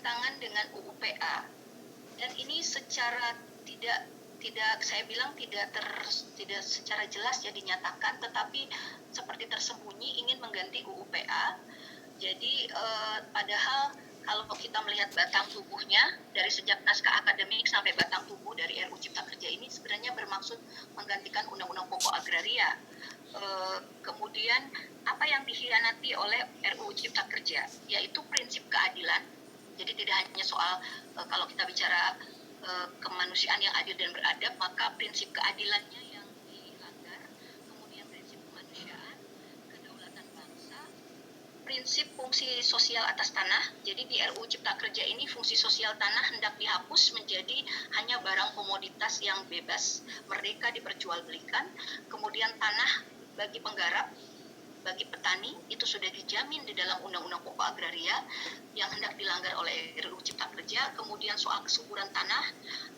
bertentangan dengan UU PA. Dan ini secara tidak saya bilang tidak secara jelas ya dinyatakan, tetapi seperti tersembunyi ingin mengganti UU PA. Jadi padahal kalau kita melihat batang tubuhnya dari sejak naskah akademik sampai batang tubuh dari RUU Cipta Kerja ini sebenarnya bermaksud menggantikan Undang-Undang Pokok Agraria. Kemudian apa yang dikhianati oleh RUU Cipta Kerja yaitu prinsip keadilan. Jadi tidak hanya soal kalau kita bicara kemanusiaan yang adil dan beradab, maka prinsip keadilannya yang dilanggar, kemudian prinsip kemanusiaan, kedaulatan bangsa, prinsip fungsi sosial atas tanah. Jadi di RUU Cipta Kerja ini fungsi sosial tanah hendak dihapus menjadi hanya barang komoditas yang bebas, merdeka diperjualbelikan. Kemudian tanah bagi penggarap, bagi petani itu sudah dijamin di dalam Undang-Undang Pokok Agraria yang hendak dilanggar oleh RUU Cipta Kerja. Kemudian soal kesuburan tanah,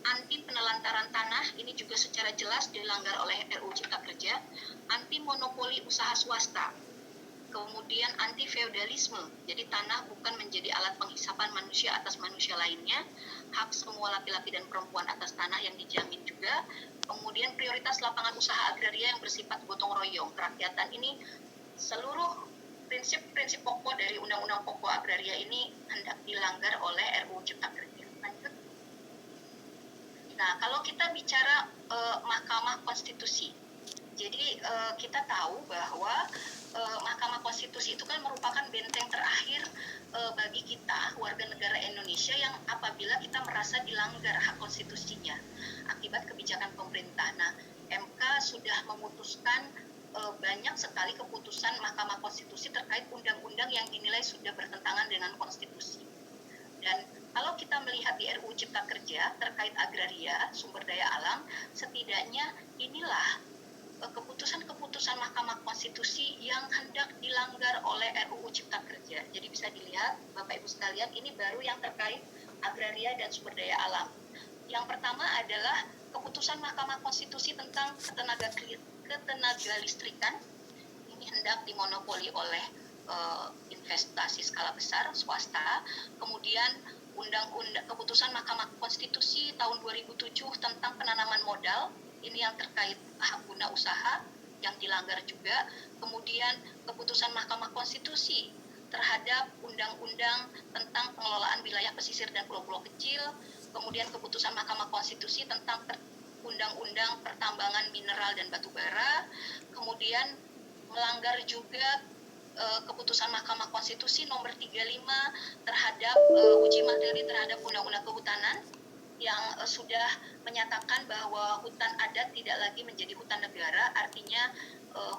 anti penelantaran tanah ini juga secara jelas dilanggar oleh RUU Cipta Kerja. Anti monopoli usaha swasta, kemudian anti feodalisme, jadi tanah bukan menjadi alat penghisapan manusia atas manusia lainnya, hak semua laki-laki dan perempuan atas tanah yang dijamin juga. Kemudian prioritas lapangan usaha agraria yang bersifat gotong royong kerakyatan. Ini seluruh prinsip-prinsip pokok dari Undang-Undang Pokok Agraria ini hendak dilanggar oleh RUU Cipta Kerja. Lanjut. Nah, kalau kita bicara Mahkamah Konstitusi, jadi kita tahu bahwa Mahkamah Konstitusi itu kan merupakan benteng terakhir bagi kita warga negara Indonesia yang apabila kita merasa dilanggar hak konstitusinya akibat kebijakan pemerintah. Nah, MK sudah memutuskan banyak sekali keputusan Mahkamah Konstitusi terkait undang-undang yang dinilai sudah bertentangan dengan konstitusi. Dan kalau kita melihat di RUU Cipta Kerja terkait agraria, sumber daya alam, setidaknya inilah keputusan-keputusan Mahkamah Konstitusi yang hendak dilanggar oleh RUU Cipta Kerja. Jadi bisa dilihat Bapak Ibu sekalian, ini baru yang terkait agraria dan sumber daya alam. Yang pertama adalah keputusan Mahkamah Konstitusi tentang ketenaga listrikan. Ini hendak dimonopoli oleh investasi skala besar swasta. Kemudian keputusan Mahkamah Konstitusi tahun 2007 tentang penanaman modal, ini yang terkait hak guna usaha yang dilanggar juga. Kemudian keputusan Mahkamah Konstitusi terhadap undang-undang tentang pengelolaan wilayah pesisir dan pulau-pulau kecil. Kemudian keputusan Mahkamah Konstitusi tentang undang-undang pertambangan mineral dan batu bara. Kemudian melanggar juga keputusan Mahkamah Konstitusi nomor 35 terhadap uji materi terhadap undang-undang kehutanan yang sudah menyatakan bahwa hutan adat tidak lagi menjadi hutan negara, artinya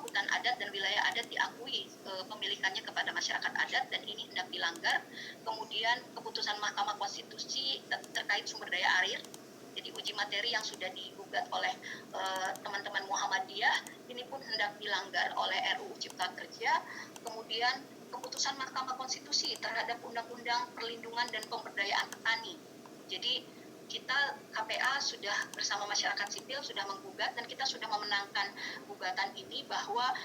hutan adat dan wilayah adat diakui pemilikannya kepada masyarakat adat, dan ini hendak dilanggar. Kemudian keputusan Mahkamah Konstitusi terkait sumber daya air, jadi uji materi yang sudah digugat oleh teman-teman Muhammadiyah, ini pun hendak dilanggar oleh RUU Cipta Kerja. Kemudian keputusan Mahkamah Konstitusi terhadap Undang-Undang Perlindungan dan Pemberdayaan Petani. Jadi kita KPA sudah bersama masyarakat sipil sudah menggugat dan kita sudah memenangkan gugatan ini bahwa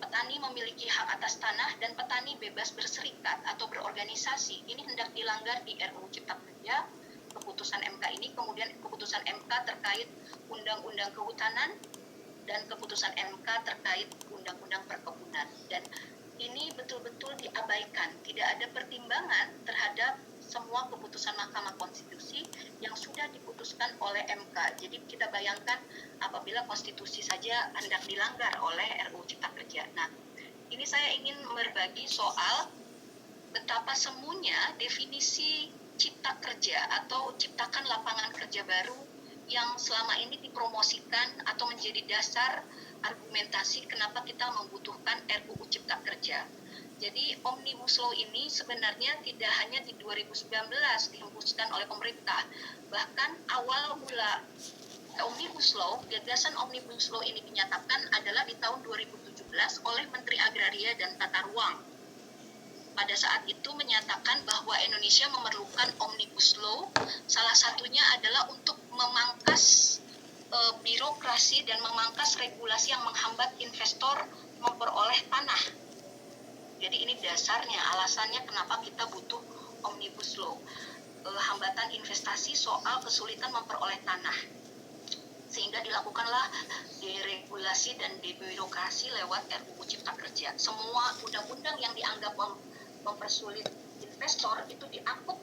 petani memiliki hak atas tanah dan petani bebas berserikat atau berorganisasi. Ini hendak dilanggar di RUU Cipta Kerja, keputusan MK ini. Kemudian keputusan MK terkait Undang-Undang Kehutanan dan keputusan MK terkait Undang-Undang Perkebunan. Dan ini betul-betul diabaikan, tidak ada pertimbangan terhadap semua keputusan Mahkamah Konstitusi yang sudah diputuskan oleh MK. Jadi kita bayangkan apabila konstitusi saja hendak dilanggar oleh RUU Cipta Kerja. Nah, ini saya ingin berbagi soal betapa semuanya definisi cipta kerja atau ciptakan lapangan kerja baru yang selama ini dipromosikan atau menjadi dasar argumentasi kenapa kita membutuhkan RUU Cipta Kerja. Jadi Omnibus Law ini sebenarnya tidak hanya di 2019 dihembuskan oleh pemerintah, bahkan awal mula Omnibus Law, gagasan Omnibus Law ini dinyatakan adalah di tahun 2017 oleh Menteri Agraria dan Tata Ruang. Pada saat itu menyatakan bahwa Indonesia memerlukan Omnibus Law, salah satunya adalah untuk memangkas birokrasi dan memangkas regulasi yang menghambat investor memperoleh tanah. Jadi ini dasarnya, alasannya kenapa kita butuh Omnibus Law, hambatan investasi soal kesulitan memperoleh tanah, sehingga dilakukanlah deregulasi dan debirokrasi lewat RUU Cipta Kerja. Semua undang-undang yang dianggap mempersulit investor itu diangkut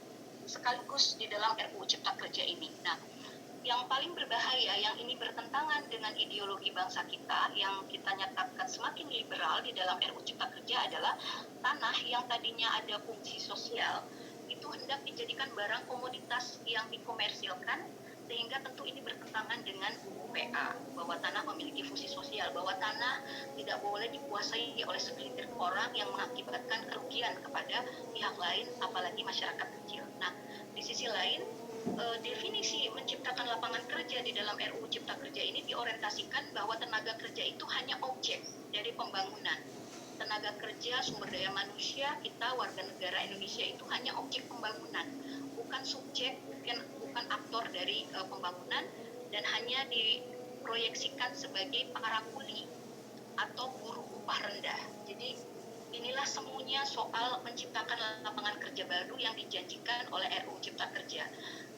sekaligus di dalam RUU Cipta Kerja ini. Nah, yang paling berbahaya, yang ini bertentangan dengan ideologi bangsa kita, yang kita nyatakan semakin liberal di dalam RUU Cipta Kerja adalah tanah yang tadinya ada fungsi sosial, itu hendak dijadikan barang komoditas yang dikomersilkan, sehingga tentu ini bertentangan dengan UU PA, bahwa tanah memiliki fungsi sosial, bahwa tanah tidak boleh dikuasai oleh segelintir orang yang mengakibatkan kerugian kepada pihak lain, apalagi masyarakat kecil. Nah, di sisi lain, definisi menciptakan lapangan kerja di dalam RUU Cipta Kerja ini diorientasikan bahwa tenaga kerja itu hanya objek dari pembangunan. Tenaga kerja, sumber daya manusia, kita warga negara Indonesia itu hanya objek pembangunan, bukan subjek, bukan aktor dari pembangunan, dan hanya diproyeksikan sebagai para kuli atau buruh upah rendah. Jadi inilah semuanya soal menciptakan lapangan kerja baru yang dijanjikan oleh RUU Cipta Kerja.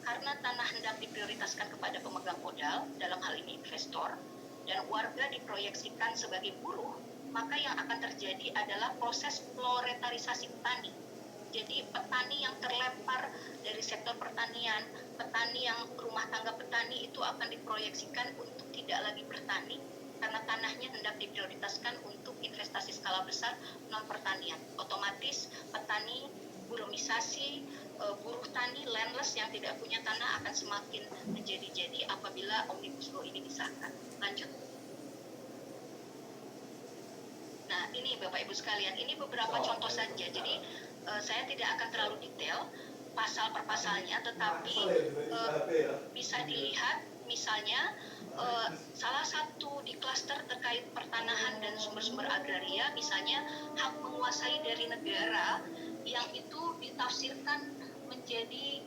Karena tanah hendak diprioritaskan kepada pemegang modal, dalam hal ini investor, dan warga diproyeksikan sebagai buruh, maka yang akan terjadi adalah proses proletarisasi petani. Jadi petani yang terlempar dari sektor pertanian, petani yang rumah tangga petani itu akan diproyeksikan untuk tidak lagi bertani, karena tanahnya hendak diprioritaskan untuk investasi skala besar non-pertanian. Otomatis petani, burumisasi, buruh tani, landless yang tidak punya tanah akan semakin menjadi-jadi apabila Omnibus Law ini disahkan. Lanjut. Nah, ini Bapak Ibu sekalian, ini beberapa contoh saja. Jadi saya tidak akan terlalu detail pasal per pasalnya, tetapi bisa dilihat misalnya salah satu di klaster terkait pertanahan dan sumber-sumber agraria, misalnya hak menguasai dari negara yang itu ditafsirkan menjadi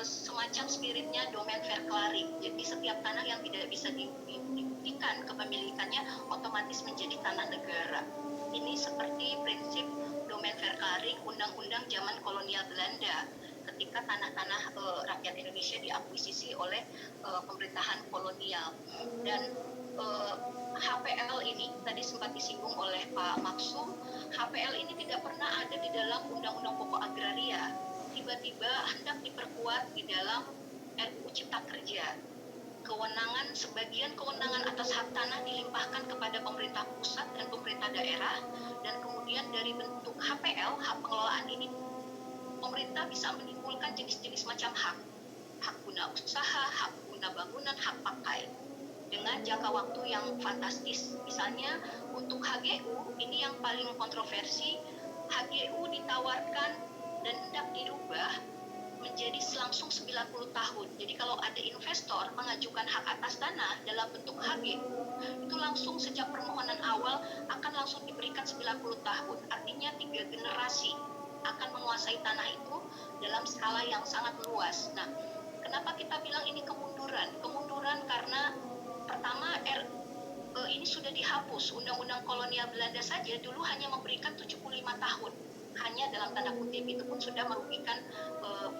semacam spiritnya domain verklaring. Jadi setiap tanah yang tidak bisa dibuktikan kepemilikannya otomatis menjadi tanah negara. Ini seperti prinsip domain verklaring undang-undang zaman kolonial Belanda, ketika tanah-tanah rakyat Indonesia diakuisisi oleh pemerintahan kolonial. Dan HPL ini tadi sempat disinggung oleh Pak Maksum, HPL ini tidak pernah ada di dalam Undang-Undang Pokok Agraria, tiba-tiba hendak diperkuat di dalam RUU Cipta Kerja. Sebagian kewenangan atas hak tanah dilimpahkan kepada pemerintah pusat dan pemerintah daerah, dan kemudian dari bentuk HPL, hak pengelolaan ini, pemerintah bisa menimbulkan jenis-jenis macam hak guna usaha, hak guna bangunan, hak pakai, dengan jangka waktu yang fantastis. Misalnya untuk HGU, ini yang paling kontroversi, HGU ditawarkan dan hendak dirubah menjadi langsung 90 tahun. Jadi kalau ada investor mengajukan hak atas tanah dalam bentuk HGU, itu langsung sejak permohonan awal akan langsung diberikan 90 tahun. Artinya 3 generasi akan menguasai tanah itu dalam skala yang sangat luas. Nah, kenapa kita bilang ini kemunduran? Kemunduran karena pertama ini sudah dihapus. Undang-undang kolonial Belanda saja dulu hanya memberikan 75 tahun. Hanya dalam tanda kutip, itu pun sudah merugikan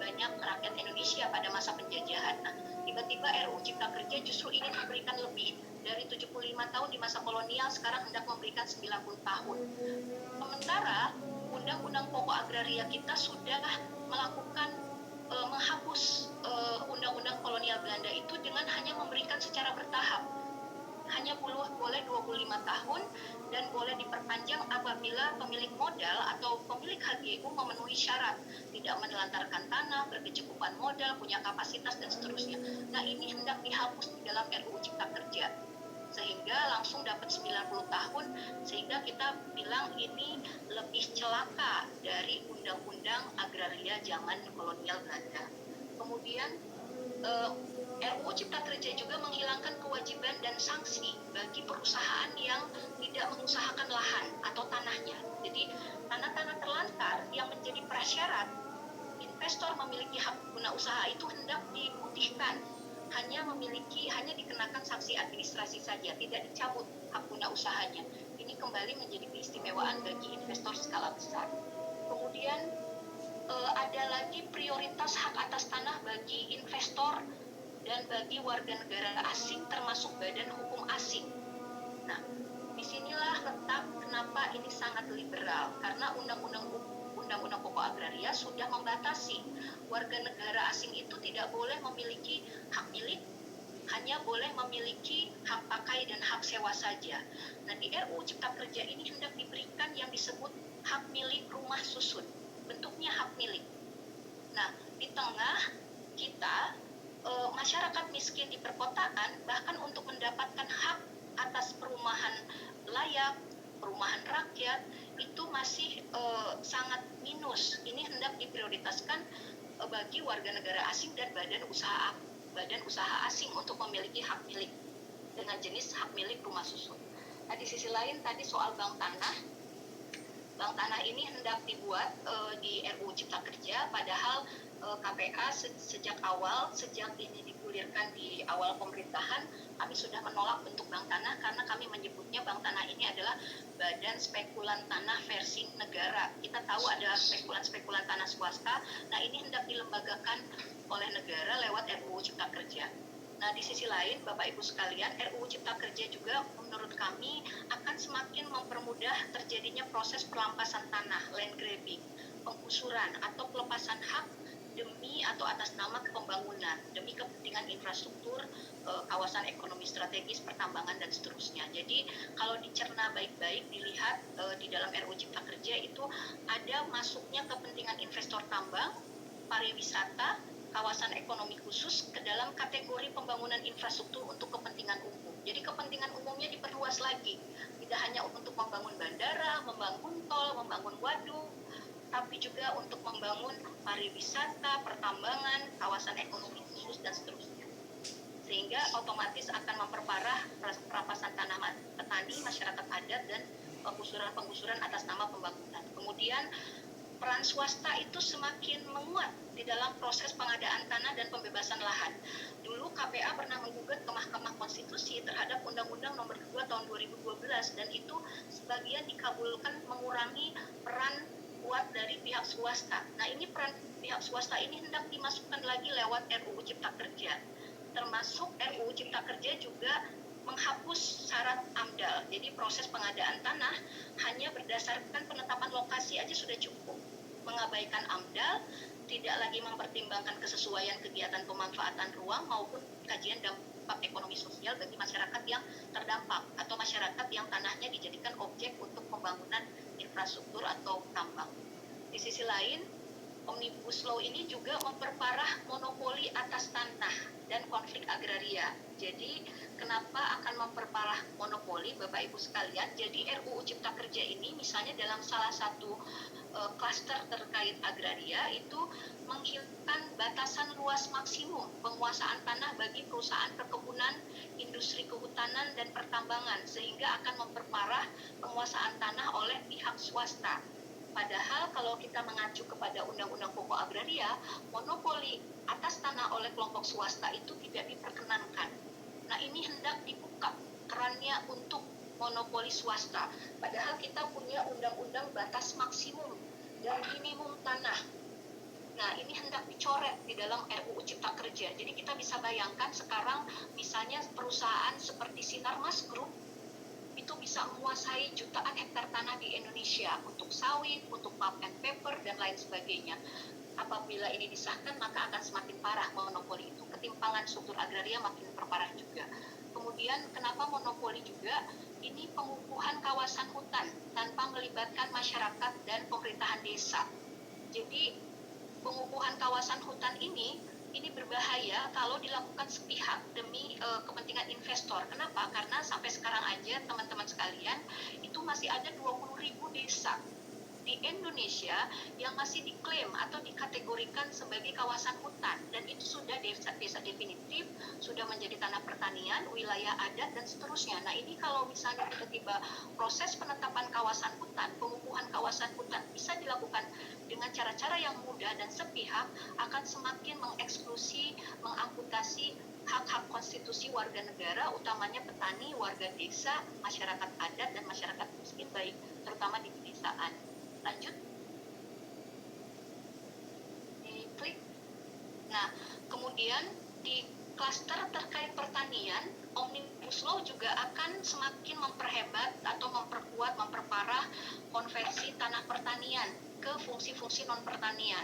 banyak rakyat Indonesia pada masa penjajahan. Nah, tiba-tiba RUU Cipta Kerja justru ingin memberikan lebih dari 75 tahun di masa kolonial, sekarang hendak memberikan 90 tahun. Sementara Undang-Undang Pokok Agraria kita sudah melakukan menghapus Undang-Undang kolonial Belanda itu dengan hanya memberikan secara bertahap. Hanya boleh 25 tahun dan boleh diperpanjang apabila pemilik modal atau pemilik HGU memenuhi syarat, tidak menelantarkan tanah, berkecukupan modal, punya kapasitas, dan seterusnya. Nah, ini hendak dihapus di dalam RUU Cipta Kerja, sehingga langsung dapat 90 tahun, sehingga kita bilang ini lebih celaka dari Undang-Undang Agraria zaman kolonial Belanda. Kemudian RUU Cipta Kerja juga menghilangkan kewajiban dan sanksi bagi perusahaan yang tidak mengusahakan lahan atau tanahnya. Jadi tanah-tanah terlantar yang menjadi prasyarat investor memiliki hak guna usaha itu hendak diputihkan, hanya dikenakan sanksi administrasi saja, tidak dicabut hak guna usahanya. Ini kembali menjadi keistimewaan bagi investor skala besar. Kemudian ada lagi prioritas hak atas tanah bagi investor dan bagi warga negara asing termasuk badan hukum asing. Nah, disinilah letak kenapa ini sangat liberal, karena Undang-Undang Pokok Agraria sudah membatasi warga negara asing itu tidak boleh memiliki hak milik, hanya boleh memiliki hak pakai dan hak sewa saja. Nah, di RUU Cipta Kerja ini hendak diberikan yang disebut hak milik rumah susun, bentuknya hak milik. Nah, di tengah kita masyarakat miskin di perkotaan, bahkan untuk mendapatkan hak atas perumahan layak, perumahan rakyat, itu masih sangat minus. Ini hendak diprioritaskan bagi warga negara asing dan badan usaha asing untuk memiliki hak milik dengan jenis hak milik rumah susun. Nah, di sisi lain tadi soal bank tanah ini hendak dibuat di RUU Cipta Kerja, padahal KPA sejak ini digulirkan di awal pemerintahan, kami sudah menolak bentuk bank tanah karena kami menyebutnya bank tanah ini adalah badan spekulan tanah versi negara. Kita tahu ada spekulan tanah swasta, nah ini hendak dilembagakan oleh negara lewat RUU Cipta Kerja. Nah, di sisi lain, Bapak Ibu sekalian, RUU Cipta Kerja juga menurut kami akan semakin mempermudah terjadinya proses perampasan tanah, land grabbing, penggusuran atau pelepasan hak demi atau atas nama pembangunan, demi kepentingan infrastruktur, kawasan ekonomi strategis, pertambangan, dan seterusnya. Jadi, kalau dicerna baik-baik, dilihat di dalam RUU Cipta Kerja itu ada masuknya kepentingan investor tambang, pariwisata, kawasan ekonomi khusus ke dalam kategori pembangunan infrastruktur untuk kepentingan umum. Jadi kepentingan umumnya diperluas lagi, tidak hanya untuk membangun bandara, membangun tol, membangun waduk, tapi juga untuk membangun pariwisata, pertambangan, kawasan ekonomi khusus, dan seterusnya. Sehingga otomatis akan memperparah perampasan tanah petani, masyarakat adat, dan penggusuran atas nama pembangunan. Kemudian peran swasta itu semakin menguat di dalam proses pengadaan tanah dan pembebasan lahan. Dulu KPA pernah menggugat ke Mahkamah Konstitusi terhadap Undang-Undang Nomor 2 Tahun 2012 dan itu sebagian dikabulkan mengurangi peran kuat dari pihak swasta. Nah, ini peran pihak swasta ini hendak dimasukkan lagi lewat RUU Cipta Kerja. Termasuk RUU Cipta Kerja juga menghapus syarat AMDAL. Jadi proses pengadaan tanah hanya berdasarkan penetapan lokasi aja sudah cukup. Mengabaikan AMDAL, tidak lagi mempertimbangkan kesesuaian kegiatan pemanfaatan ruang maupun kajian dampak ekonomi sosial bagi masyarakat yang terdampak atau masyarakat yang tanahnya dijadikan objek untuk pembangunan infrastruktur atau tambang. Di sisi lain, Omnibus Law ini juga memperparah monopoli atas tanah dan konflik agraria. Jadi, kenapa akan memperparah monopoli, Bapak Ibu sekalian? Jadi, RUU Cipta Kerja ini misalnya dalam salah satu klaster terkait agraria itu menghilangkan batasan luas maksimum penguasaan tanah bagi perusahaan perkebunan, industri kehutanan, dan pertambangan, sehingga akan memperparah penguasaan tanah oleh pihak swasta. Padahal kalau kita mengacu kepada Undang-Undang Pokok Agraria, monopoli atas tanah oleh kelompok swasta itu tidak diperkenankan. Nah, ini hendak dibuka kerannya untuk monopoli swasta. Padahal kita punya undang-undang batas maksimum dan minimum tanah. Nah, ini hendak dicoret di dalam RUU Cipta Kerja. Jadi kita bisa bayangkan sekarang misalnya perusahaan seperti Sinarmas Group itu bisa menguasai jutaan hektar tanah di Indonesia untuk sawit, untuk pulp and paper, dan lain sebagainya. Apabila ini disahkan, maka akan semakin parah monopoli itu. Ketimpangan struktur agraria makin memperparah juga. Kemudian, kenapa monopoli juga? Ini pengukuhan kawasan hutan tanpa melibatkan masyarakat dan pemerintahan desa. Jadi, pengukuhan kawasan hutan ini berbahaya kalau dilakukan sepihak demi kepentingan investor. Kenapa? Karena sampai sekarang aja teman-teman sekalian itu masih ada 20.000 desa di Indonesia yang masih diklaim atau dikategorikan sebagai kawasan hutan dan itu sudah desa definitif, sudah menjadi tanah pertanian, wilayah adat, dan seterusnya. Nah, ini kalau misalnya tiba-tiba proses penetapan kawasan hutan, pengukuhan kawasan hutan bisa dilakukan dengan cara-cara yang mudah dan sepihak, akan semakin mengeksklusi, mengamputasi hak-hak konstitusi warga negara, utamanya petani, warga desa, masyarakat adat, dan masyarakat miskin, baik terutama di pedesaan. Lanjut. Kemudian di klaster terkait pertanian, Omnibus Law juga akan semakin memperhebat atau memperkuat, memperparah konversi tanah pertanian ke fungsi-fungsi non-pertanian.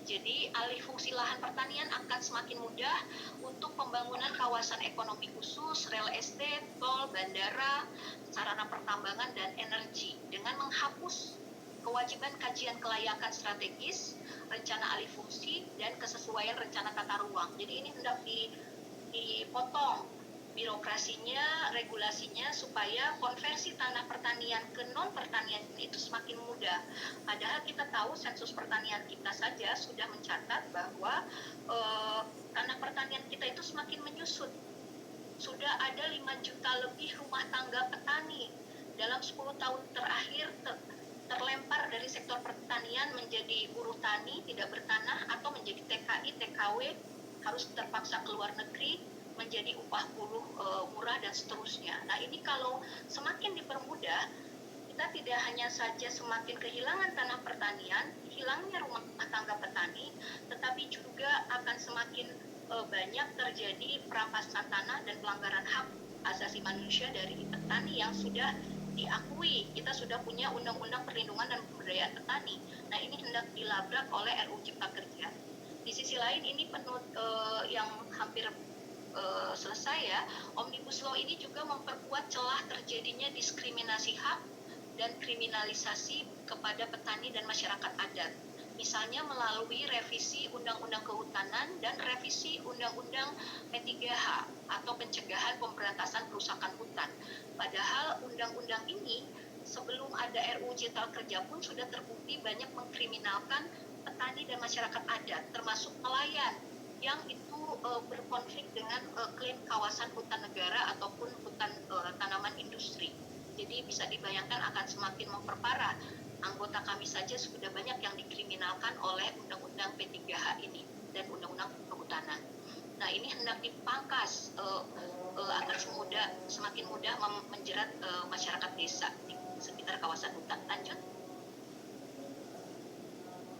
Jadi alih fungsi lahan pertanian akan semakin mudah untuk pembangunan kawasan ekonomi khusus, real estate, tol, bandara, sarana pertambangan, dan energi dengan menghapus kewajiban kajian kelayakan strategis, rencana alih fungsi, dan kesesuaian rencana tata ruang. Jadi ini hendak dipotong birokrasinya, regulasinya, supaya konversi tanah pertanian ke non-pertanian itu semakin mudah. Padahal kita tahu sensus pertanian kita saja sudah mencatat bahwa tanah pertanian kita itu semakin menyusut. Sudah ada 5 juta lebih rumah tangga petani dalam 10 tahun terakhir terlempar dari sektor pertanian menjadi buruh tani, tidak bertanah, atau menjadi TKI, TKW, harus terpaksa keluar negeri, menjadi upah buruh murah, dan seterusnya. Nah, ini kalau semakin dipermudah, kita tidak hanya saja semakin kehilangan tanah pertanian, hilangnya rumah tangga petani, tetapi juga akan semakin banyak terjadi perampasan tanah dan pelanggaran hak asasi manusia dari petani yang sudah diakui. Kita sudah punya undang-undang perlindungan dan pemberdayaan petani. Nah, ini hendak dilabrak oleh RUU Cipta Kerja. Di sisi lain, ini yang hampir selesai ya, Omnibus Law ini juga memperkuat celah terjadinya diskriminasi hak dan kriminalisasi kepada petani dan masyarakat adat. Misalnya melalui revisi Undang-Undang Kehutanan dan revisi Undang-Undang P3H atau Pencegahan Pemberantasan Kerusakan Hutan. Padahal undang-undang ini sebelum ada RUU Cipta Kerja pun sudah terbukti banyak mengkriminalkan petani dan masyarakat adat, termasuk nelayan yang itu berkonflik dengan klaim kawasan hutan negara ataupun hutan tanaman industri. Jadi bisa dibayangkan akan semakin memperparah. Anggota kami saja sudah banyak yang dikriminalkan oleh Undang-Undang P3H ini dan Undang-Undang Kehutanan. Nah, ini hendak dipangkas agar semakin mudah menjerat masyarakat desa di sekitar kawasan hutan.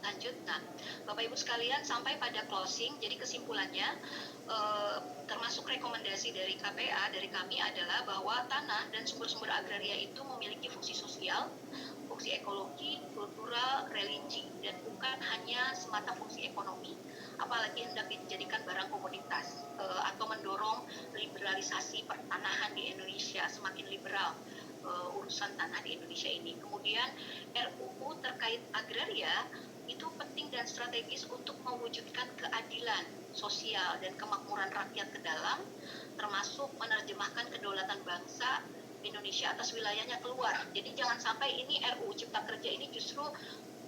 Lanjut. Nah, Bapak Ibu sekalian, sampai pada closing. Jadi kesimpulannya, termasuk rekomendasi dari KPA, dari kami adalah bahwa tanah dan sumber-sumber agraria itu memiliki fungsi sosial, fungsi ekologi, kultural, religi, dan bukan hanya semata fungsi ekonomi, apalagi hendak dijadikan barang komoditas atau mendorong liberalisasi pertanahan di Indonesia, semakin liberal urusan tanah di Indonesia ini. Kemudian RUU terkait agraria itu penting dan strategis untuk mewujudkan keadilan sosial dan kemakmuran rakyat ke dalam, termasuk menerjemahkan kedaulatan bangsa Indonesia atas wilayahnya keluar. Jadi jangan sampai ini RUU Cipta Kerja ini justru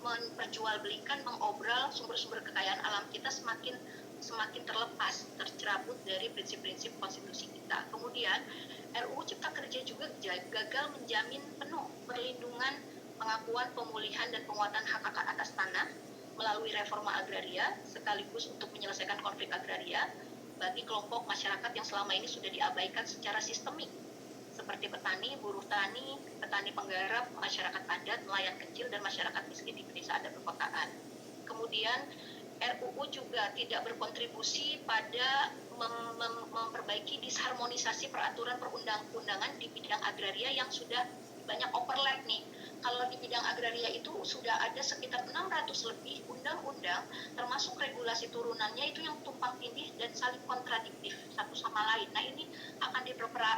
memperjualbelikan, mengobral sumber-sumber kekayaan alam kita semakin terlepas, tercerabut dari prinsip-prinsip konstitusi kita. Kemudian RUU Cipta Kerja juga gagal menjamin penuh perlindungan, pengakuan, pemulihan, dan penguatan hak-hak atas tanah melalui reforma agraria, sekaligus untuk menyelesaikan konflik agraria bagi kelompok masyarakat yang selama ini sudah diabaikan secara sistemik, seperti petani, buruh tani, petani penggarap, masyarakat adat, nelayan kecil, dan masyarakat miskin di pedesaan dan perkotaan. Kemudian RUU juga tidak berkontribusi pada memperbaiki disharmonisasi peraturan perundang-undangan di bidang agraria yang sudah banyak overlap nih. Kalau di bidang agraria itu sudah ada sekitar 600 lebih undang-undang, termasuk regulasi turunannya itu yang tumpang tindih dan saling kontradiktif satu sama lain. Nah, ini akan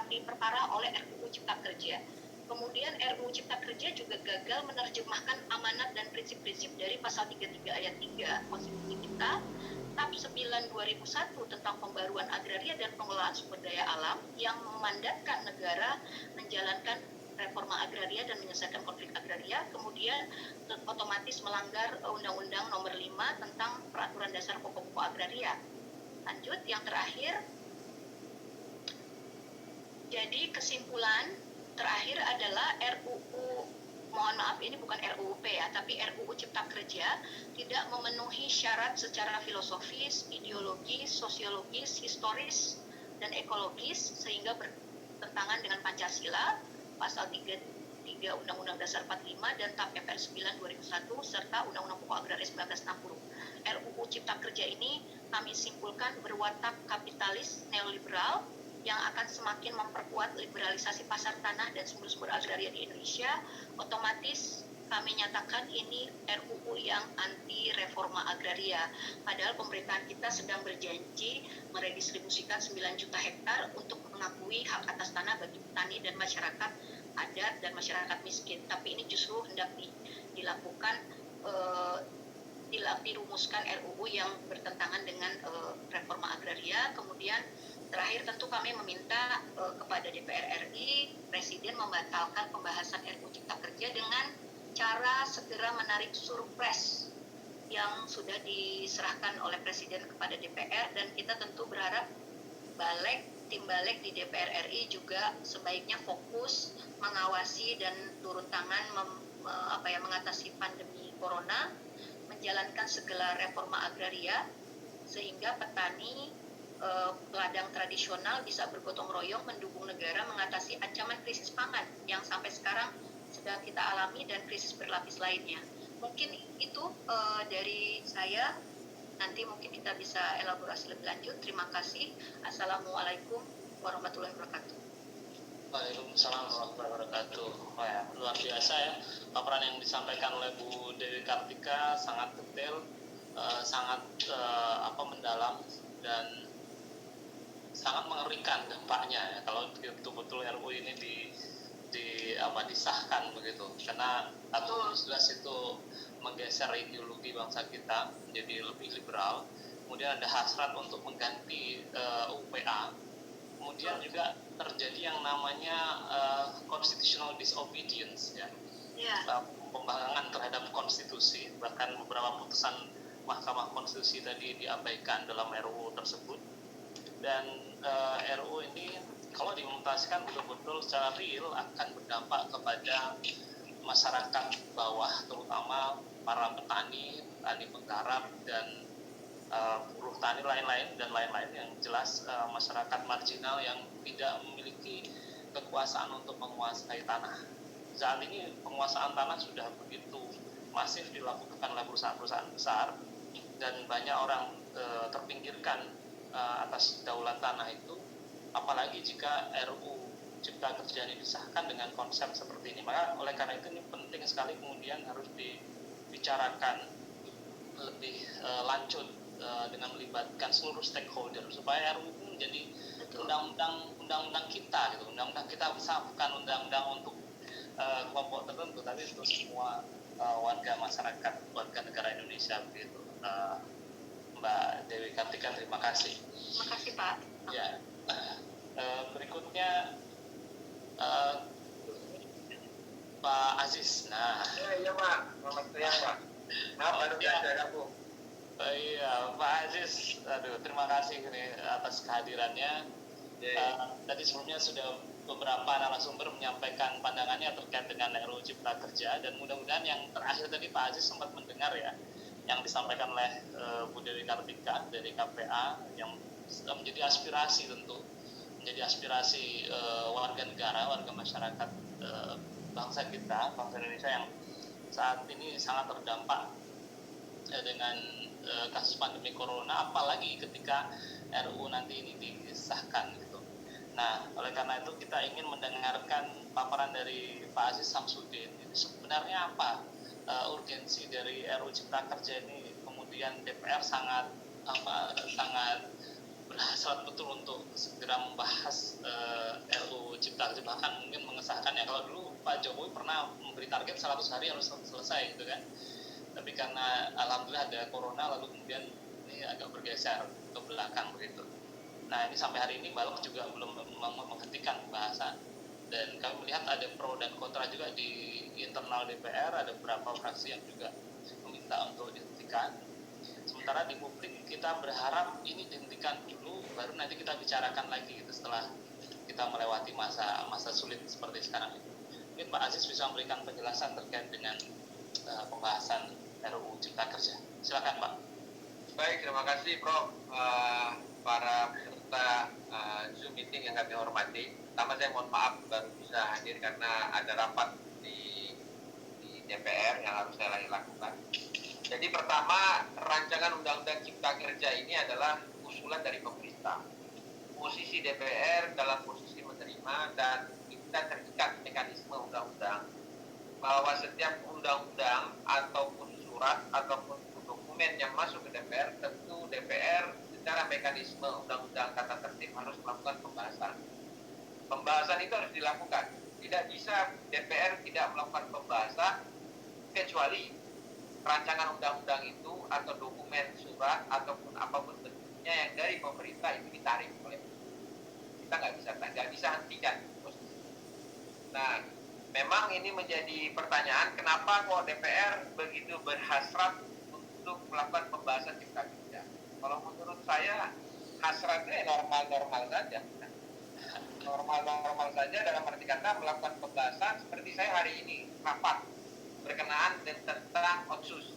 diperparah oleh RUU Cipta Kerja. Kemudian RUU Cipta Kerja juga gagal menerjemahkan amanat dan prinsip-prinsip dari pasal 33 ayat 3 Konstitusi kita, TAP 9 2001 tentang pembaruan agraria dan pengelolaan sumber daya alam yang memandatkan negara menjalankan reforma agraria dan menyelesaikan konflik agraria, kemudian otomatis melanggar Undang-Undang Nomor 5 tentang Peraturan Dasar Pokok-pokok Agraria. Lanjut, yang terakhir. Jadi kesimpulan terakhir adalah RUU, mohon maaf ini bukan RUUP ya, tapi RUU Cipta Kerja tidak memenuhi syarat secara filosofis, ideologis, sosiologis, historis, dan ekologis, sehingga bertentangan dengan Pancasila, Pasal 33 Undang-Undang Dasar 45 dan TAP MPR 9 2001 serta Undang-Undang Pokok Agraria 1960. RUU Cipta Kerja ini kami simpulkan berwatak kapitalis neoliberal yang akan semakin memperkuat liberalisasi pasar tanah dan sumber-sumber agraria di Indonesia. Otomatis kami nyatakan ini RUU yang anti reforma agraria. Padahal pemerintahan kita sedang berjanji meredistribusikan 9 juta hektar untuk mengakui hak atas tanah bagi petani dan masyarakat adat dan masyarakat miskin. Tapi ini justru hendak dilakukan dirumuskan RUU yang bertentangan dengan reforma agraria. Kemudian terakhir tentu kami meminta kepada DPR RI, Presiden membatalkan pembahasan RUU Cipta Kerja dengan cara segera menarik surpres yang sudah diserahkan oleh Presiden kepada DPR, dan kita tentu berharap tim balik di DPR RI juga sebaiknya fokus mengawasi dan turun tangan mengatasi pandemi corona, menjalankan segala reforma agraria sehingga petani ladang tradisional bisa bergotong royong mendukung negara mengatasi ancaman krisis pangan yang sampai sekarang sedang kita alami dan krisis berlapis lainnya. Mungkin itu dari saya. Nanti mungkin kita bisa elaborasi lebih lanjut. Terima kasih. Assalamualaikum warahmatullahi wabarakatuh. Waalaikumsalam warahmatullahi wabarakatuh. Wah, ya, luar biasa ya paparan yang disampaikan oleh Bu Dewi Kartika, sangat detail, sangat mendalam dan sangat mengerikan dampaknya ya kalau betul-betul RUU ini disahkan begitu, karena atau jelas itu menggeser ideologi bangsa kita menjadi lebih liberal. Kemudian ada hasrat untuk mengganti UPA. Kemudian juga terjadi yang namanya constitutional disobedience ya. Pembangkangan terhadap konstitusi, bahkan beberapa putusan Mahkamah Konstitusi tadi diabaikan dalam RUU tersebut. Dan RUU ini kalau diimplementasikan betul-betul secara real akan berdampak kepada masyarakat bawah, terutama para petani penggarap dan buruh tani lain-lain yang jelas masyarakat marginal yang tidak memiliki kekuasaan untuk menguasai tanah. Saat ini penguasaan tanah sudah begitu masif dilakukan oleh perusahaan-perusahaan besar dan banyak orang terpinggirkan atas daulat tanah itu, apalagi jika RUU Cipta Kerja ini disahkan dengan konsep seperti ini. Maka oleh karena itu ini penting sekali kemudian harus dibicarakan lebih lanjut dengan melibatkan seluruh stakeholder supaya RUU itu menjadi undang-undang kita gitu. Undang-undang kita bisa bukan undang-undang untuk kelompok tertentu, tapi untuk semua warga masyarakat, warga negara Indonesia begitu. Mbak Dewi Kartika, terima kasih. Terima kasih Pak. Ya, berikutnya Pak Aziz. Nah, iya Pak, selamat siang Pak. Maaf baru saja aku. Iya, Pak Aziz, terima kasih atas kehadirannya. Tadi sebelumnya sudah beberapa narasumber menyampaikan pandangannya terkait dengan RUU Cipta Kerja, dan mudah-mudahan yang terakhir tadi Pak Aziz sempat mendengar ya yang disampaikan oleh Bu Dewi Kartika dari KPA yang menjadi aspirasi tentu, menjadi aspirasi warga negara, warga masyarakat bangsa kita, bangsa Indonesia yang saat ini sangat terdampak dengan kasus pandemi corona, apalagi ketika RUU nanti ini disahkan gitu. Nah, oleh karena itu kita ingin mendengarkan paparan dari Pak Aziz Samsudin. Ini sebenarnya apa urgensi dari RUU Cipta Kerja ini, kemudian DPR sangat berhasrat betul untuk segera membahas RUU Cipta Kerja, bahkan mungkin mengesahkannya. Kalau dulu Pak Jokowi pernah memberi target 100 hari harus selesai gitu kan, tapi karena alhamdulillah ada corona lalu kemudian ini agak bergeser ke belakang begitu. Nah, ini sampai hari ini Balok juga belum menghentikan pembahasan, dan kami melihat ada pro dan kontra juga di internal DPR, ada beberapa fraksi yang juga meminta untuk dihentikan. Sementara di publik kita berharap ini dihentikan dulu, baru nanti kita bicarakan lagi gitu, setelah kita melewati masa sulit seperti sekarang ini. Mungkin Pak Aziz bisa memberikan penjelasan terkait dengan pembahasan RUU Cipta Kerja. Silakan Pak. Baik, terima kasih Prof. Para peserta Zoom meeting yang kami hormati. Pertama saya mohon maaf baru bisa hadir karena ada rapat di DPR yang harus saya lakukan. Jadi pertama, rancangan Undang-Undang Cipta Kerja ini adalah usulan dari pemerintah. Posisi DPR dalam posisi menerima dan kita terikat mekanisme undang-undang bahwa setiap undang-undang ataupun surat ataupun dokumen yang masuk ke DPR, tentu DPR secara mekanisme undang-undang tata tertib harus melakukan pembahasan. Pembahasan itu harus dilakukan. Tidak bisa DPR tidak melakukan pembahasan kecuali rancangan undang-undang itu atau dokumen surat ataupun apapun bentuknya yang dari pemerintah itu ditarik oleh kita nggak bisa hentikan posisi. Nah, memang ini menjadi pertanyaan kenapa kok DPR begitu berhasrat untuk melakukan pembahasan cipta kerja. Kalau menurut saya hasratnya normal-normal saja. Normal-normal saja dalam arti kata melakukan pembahasan seperti saya hari ini rapat berkenaan tentang otsus.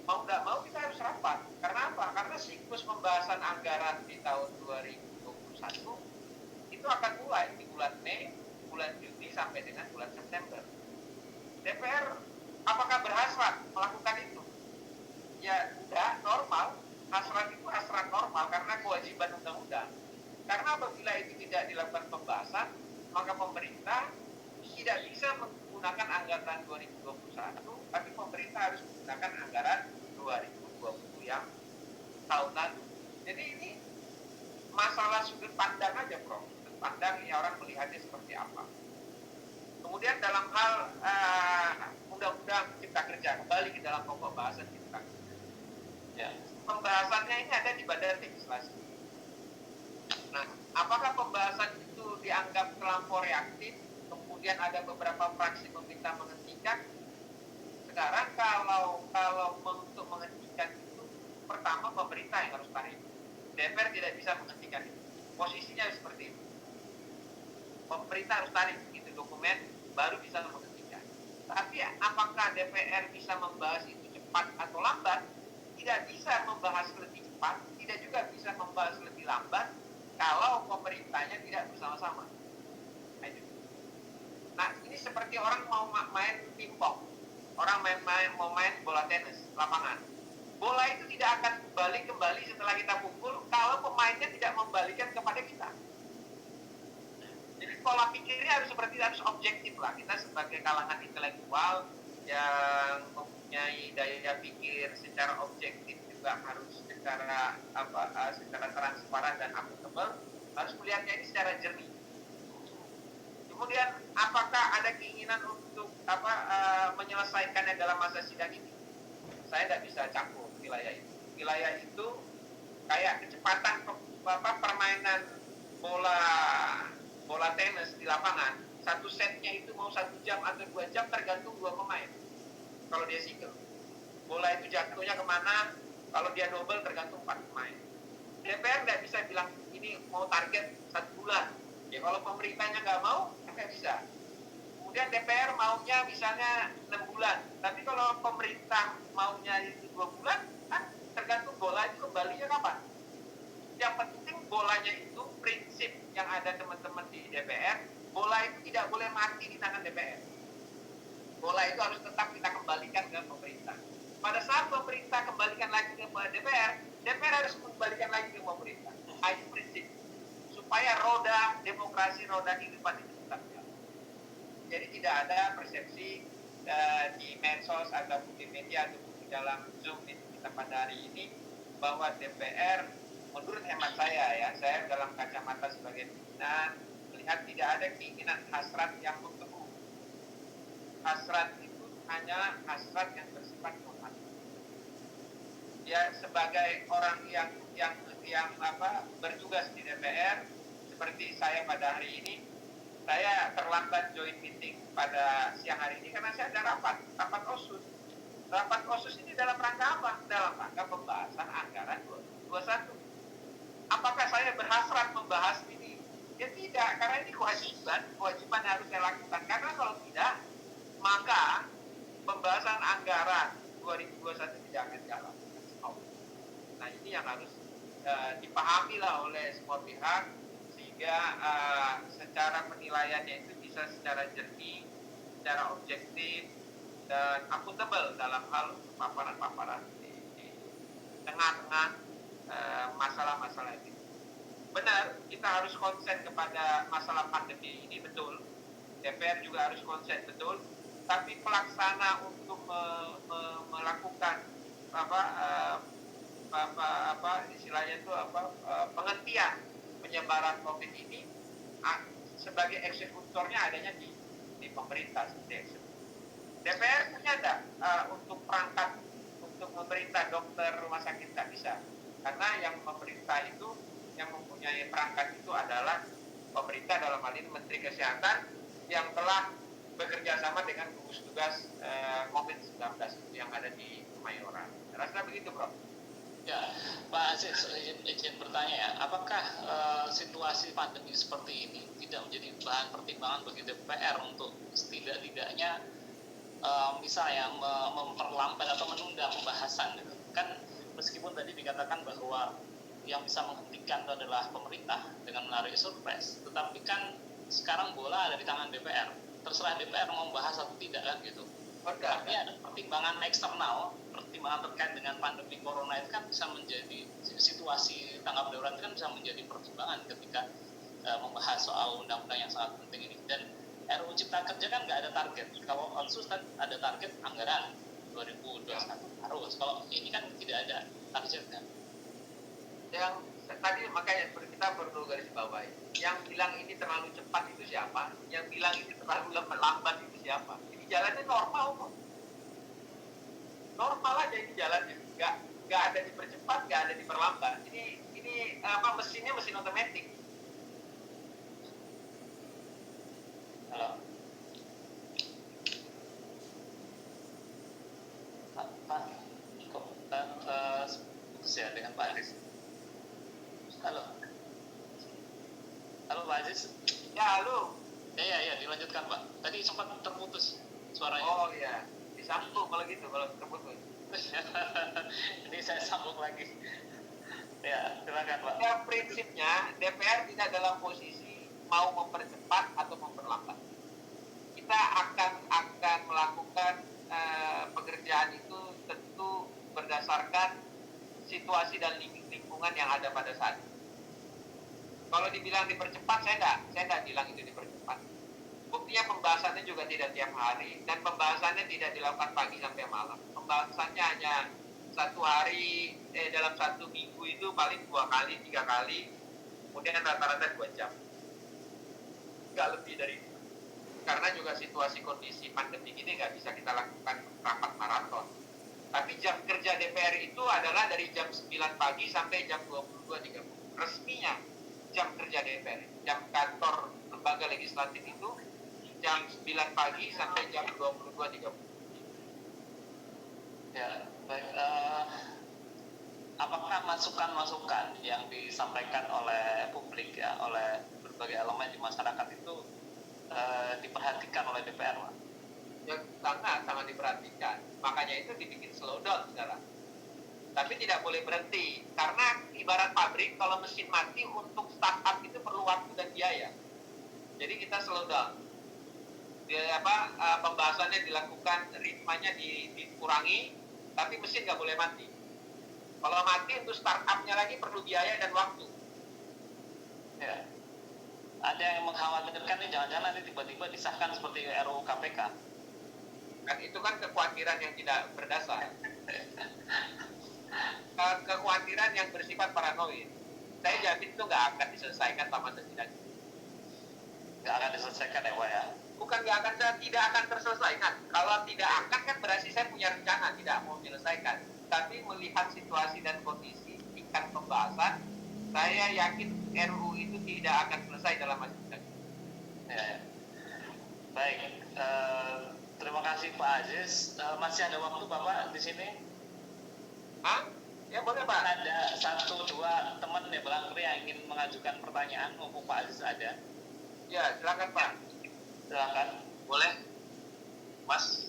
Mau nggak mau kita harus rapat. Karena apa? Karena siklus pembahasan anggaran di tahun 2021 itu akan mulai di bulan Mei, bulan Juni sampai dengan bulan September. DPR apakah berhasrat melakukan itu? Ya udah normal. Hasrat itu hasrat normal karena kewajiban undang-undang. Karena apabila itu tidak dilakukan pembahasan, maka pemerintah tidak bisa menggunakan anggaran 2021, tapi pemerintah harus menggunakan anggaran 2020 yang tahun lalu. Jadi ini masalah sudut pandang aja, Prof. Sudut pandang ya orang melihatnya seperti apa. Kemudian dalam hal undang-undang cipta kerja, kembali ke dalam pokok bahasan cipta kerja. Ya, pembahasannya ini ada di Badan Legislasi. Nah, apakah pembahasan itu dianggap terlampau reaktif? Kemudian ada beberapa fraksi meminta menghentikan. Sekarang kalau untuk menghentikan itu, pertama pemerintah yang harus tarik. DPR tidak bisa menghentikan itu. Posisinya seperti itu. Pemerintah harus tarik itu dokumen, baru bisa menghentikan. Tapi apakah DPR bisa membahas itu cepat atau lambat? Tidak bisa membahas lebih cepat, tidak juga bisa membahas lebih lambat kalau pemerintahnya tidak bersama-sama. Nah, ini seperti orang mau main pingpong. Orang mau main bola tenis, lapangan. Bola itu tidak akan kembali setelah kita pukul kalau pemainnya tidak membalikan kepada kita. Jadi pola pikirnya harus objektif lah. Kita sebagai kalangan intelektual yang mempunyai daya pikir secara objektif juga harus secara transparan dan akuntabel, harus melihatnya ini secara jernih. Kemudian apakah ada keinginan untuk menyelesaikannya dalam masa sidang ini? Saya tidak bisa campur wilayah itu. Wilayah itu kayak kecepatan permainan bola tenis di lapangan. Satu setnya itu mau 1 jam atau 2 jam tergantung 2 pemain. Kalau dia single, bola itu jatuhnya kemana? Kalau dia double tergantung 4 pemain. DPR tidak bisa bilang ini mau target 1 bulan. Ya kalau pemerintahnya nggak mau, nggak bisa. Kemudian DPR maunya misalnya 6 bulan. Tapi kalau pemerintah maunya itu 2 bulan, kan tergantung bola itu kembalinya kapan. Yang penting bolanya itu prinsip yang ada teman-teman di DPR, bola itu tidak boleh mati di tangan DPR. Bola itu harus tetap kita kembalikan ke pemerintah. Pada saat pemerintah kembalikan lagi ke DPR, DPR harus kembalikan lagi ke pemerintah. Itu prinsip. Supaya roda demokrasi, roda kehidupan itu tetap jalan. Jadi tidak ada persepsi di medsos ataupun di media ataupun di dalam Zoom kita pada hari ini bahwa DPR, menurut hemat saya dalam kacamata sebagai pimpinan melihat tidak ada keinginan hasrat yang bertemu. Hasrat itu hanya hasrat yang bersifat normatif. Ya sebagai orang yang bertugas di DPR, seperti saya pada hari ini, saya terlambat join meeting pada siang hari ini karena saya ada rapat OSUS. Rapat OSUS ini dalam rangka apa? Dalam rangka pembahasan anggaran 2021. Apakah saya berhasrat membahas ini? Ya tidak, karena ini kewajiban harus saya lakukan. Karena kalau tidak, maka pembahasan anggaran 2021 tidak akan jalan. Nah ini yang harus dipahami lah oleh semua pihak, sehingga secara penilaiannya itu bisa secara jernih, secara objektif, dan akuntabel dalam hal paparan-paparan di tengah-tengah masalah-masalah ini. Benar, kita harus konsen kepada masalah pandemi ini, betul. DPR juga harus konsen, betul. Tapi pelaksana untuk melakukan istilahnya itu penghentian penyebaran COVID ini sebagai eksekutornya adanya di pemerintah seperti eksekutor. DPR punya ada untuk perangkat untuk memerintah dokter rumah sakit tidak bisa, karena yang memerintah itu yang mempunyai perangkat itu adalah pemerintah, dalam hal ini Menteri Kesehatan yang telah bekerja sama dengan gugus tugas COVID-19 yang ada di Kemayoran. Rasa begitu, Bro? Ya, Pak Aziz, izin bertanya ya, apakah situasi pandemi seperti ini tidak menjadi bahan pertimbangan bagi DPR untuk setidak-tidaknya misalnya memperlambat atau menunda pembahasan gitu? Kan meskipun tadi dikatakan bahwa yang bisa menghentikan itu adalah pemerintah dengan menarik surprise, tetapi kan sekarang bola ada di tangan DPR, terserah DPR mau membahas atau tidak kan gitu. Artinya ada pertimbangan eksternal, pertimbangan terkait dengan pandemi corona itu kan bisa menjadi situasi tanggap darurat itu kan bisa menjadi pertimbangan ketika membahas soal undang-undang yang sangat penting ini. Dan RUU Cipta Kerja kan nggak ada target. Kalau Otsus kan ada target anggaran 2021 harus. Kalau ini kan tidak ada target kan. Yang tadi makanya kita perlu garis bawahi. Yang bilang ini terlalu cepat itu siapa? Yang bilang ini terlalu lambat itu siapa? Ini jalannya normal kok. Normal aja ini jalannya. Nggak ada dipercepat, nggak ada diperlambat. Ini mesinnya mesin otomatis. Halo. Pak, kok putus ya dengan Pak Aziz? Halo. Halo Pak Aziz. Ya, halo. Ya, dilanjutkan Pak. Tadi sempat terputus suaranya. Oh iya, disambung kalau gitu, kalau terputus. Ini saya sambung lagi. Ya, silakan Pak. Ya, prinsipnya DPR tidak dalam posisi mau mempercepat atau memperlambat. Kita akan melakukan pekerjaan itu tentu berdasarkan situasi dan lingkungan yang ada pada saat itu. Kalau dibilang dipercepat, saya tidak bilang itu dipercepat. Buktinya pembahasannya juga tidak tiap hari, dan pembahasannya tidak dilakukan pagi sampai malam. Pembahasannya hanya satu hari, dalam satu minggu itu paling 2 kali, 3 kali, kemudian rata-rata 2 jam. Nggak lebih dari itu. Karena juga situasi kondisi pandemi ini nggak bisa kita lakukan rapat maraton. Tapi jam kerja DPR itu adalah dari jam 9 pagi sampai jam 22.30. Resminya jam kerja DPR, jam kantor lembaga legislatif itu jam 9 pagi sampai jam 22.30. Ya, baik. Apakah masukan-masukan yang disampaikan oleh publik ya, oleh berbagai elemen di masyarakat itu diperhatikan oleh DPR, Pak? Ya, sangat diperhatikan. Makanya itu dibikin slowdown sekarang. Tapi tidak boleh berhenti, karena ibarat pabrik, kalau mesin mati untuk startup itu perlu waktu dan biaya. Jadi kita slow down. Pembahasannya dilakukan, ritmenya dikurangi, tapi mesin nggak boleh mati. Kalau mati untuk startupnya lagi perlu biaya dan waktu. Ya. Ada yang mengkhawatirkan nih, jangan-jangan nanti tiba-tiba disahkan seperti RUU KPK. Kan itu kan kekhawatiran yang tidak berdasar. Kekhawatiran yang bersifat paranoid. Saya jamin itu nggak akan diselesaikan sama sekali. Nggak akan diselesaikan ya, Pak ya? Bukan tidak akan terselesaikan. Kalau tidak akan kan berarti saya punya rencana tidak mau menyelesaikan. Tapi melihat situasi dan kondisi tingkat pembahasan, saya yakin RUU itu tidak akan selesai dalam masa depan. Ya. Baik, terima kasih Pak Aziz. Masih ada waktu Bapak di sini? Ya boleh Pak. Ada 1-2 teman ya barangkali yang ingin mengajukan pertanyaan, mumpung Pak Aziz ada. Ya silakan Pak. Silakan. Boleh, Mas.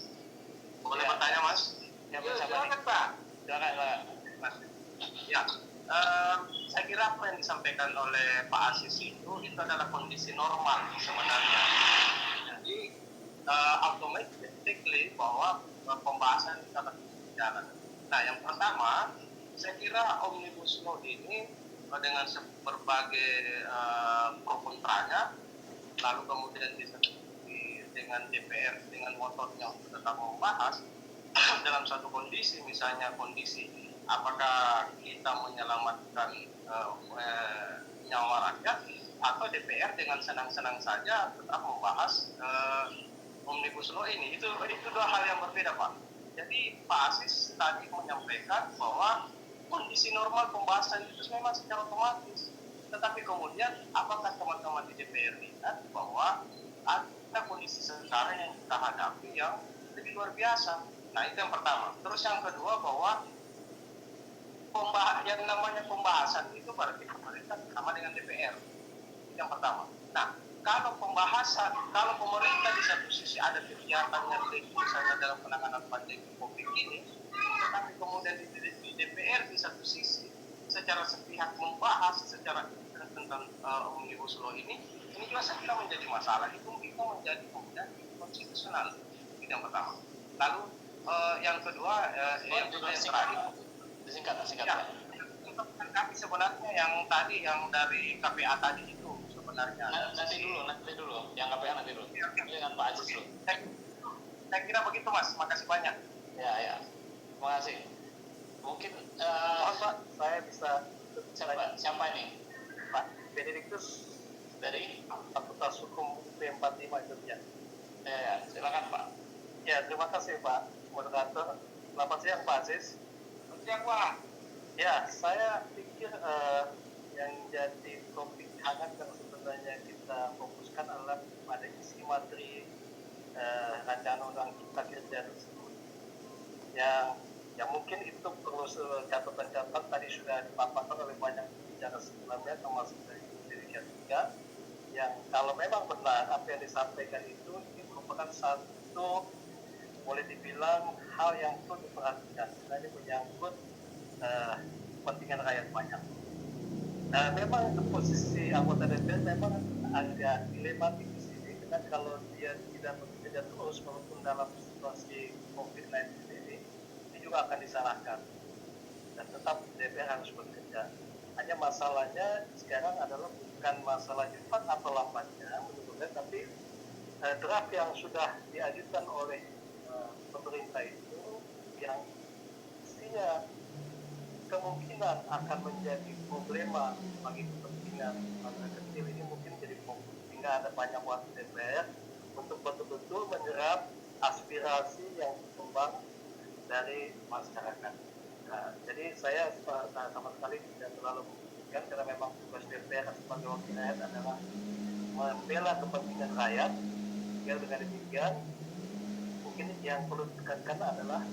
Boleh Ya. bertanya Mas? Ya, silakan Pak. Silakan. Mas. Ya. Saya kira apa yang disampaikan oleh Pak Aziz itu adalah kondisi normal sebenarnya. Jadi automatically bahwa pembahasan kita akan berjalan. Nah, yang pertama, saya kira Omnibus Law ini dengan berbagai pro kontranya, lalu kemudian dengan DPR dengan ototnya untuk tetap membahas dalam satu kondisi, misalnya kondisi apakah kita menyelamatkan nyawa rakyat, atau DPR dengan senang-senang saja tetap membahas Omnibus Law ini. Itu dua hal yang berbeda, Pak. Jadi Pak Aziz tadi menyampaikan bahwa kondisi normal pembahasan itu memang secara otomatis. Tetapi kemudian apakah teman-teman di DPR lihat bahwa ada kondisi sekarang yang kita hadapi yang lebih luar biasa. Nah, itu yang pertama. Terus yang kedua, bahwa yang namanya pembahasan itu berarti pemerintah sama dengan DPR. Itu yang pertama. Nah, kalau pemerintah di satu sisi ada kegiatannya misalnya dalam penanganan pandemi COVID ini, tetapi kemudian di DPR di satu sisi secara sepihak membahas secara tentang Omnibus Law ini juga saya kira menjadi masalah. Itu menjadi kemudian konstitusional. Itu yang pertama. Lalu yang kedua, yang terakhir, disingkat ya, untuk kami sebenarnya yang dari KPA tadi itu sebenarnya nanti dulu yang KPA nanti dulu. Ini dengan Pak Aziz dulu. Saya kira begitu, Mas. Makasih banyak. Ya, terima kasih. Mungkin Pak, saya bisa siapa ini? Pak Benediktus Dari Fakultas Hukum P45 Jogja. ya, silakan Pak. Ya, terima kasih Pak Moderator. Selamat siang Pak Aziz. Selamat siang, Pak. Ya, saya pikir yang jadi topik hangat yang sebenarnya kita fokuskan adalah pada isi materi rancangan undang Cipta Kerja tersebut. Yang mungkin itu perlu catatan-catatan tadi sudah dipaparkan oleh banyak bicara sebelumnya, termasuk dari Indonesia juga, yang kalau memang benar apa yang disampaikan itu ini merupakan satu, boleh dibilang hal yang perlu diperhatikan karena ini menyangkut kepentingan rakyat banyak. Nah, memang posisi anggota DPR memang agak dilematis di sini, karena kalau dia tidak bekerja terus walaupun dalam situasi COVID-19 ini juga akan disalahkan dan tetap DPR harus bekerja. Hanya masalahnya sekarang adalah bukan masalah cepat atau lambatnya menurutnya, tapi draft yang sudah diajukan oleh pemerintah itu yang mestinya kemungkinan akan menjadi problema bagi kepentingan masyarakat kecil ini mungkin jadi fokus, sehingga ada banyak waktu DPR untuk betul-betul menyerap aspirasi yang berkembang dari masyarakat. Nah, jadi saya sama sekali tidak terlalu memikirkan karena memang tugas DPR sebagai wakil rakyat adalah membela kepentingan rakyat. Dengan demikian, mungkin yang perlu ditekankan adalah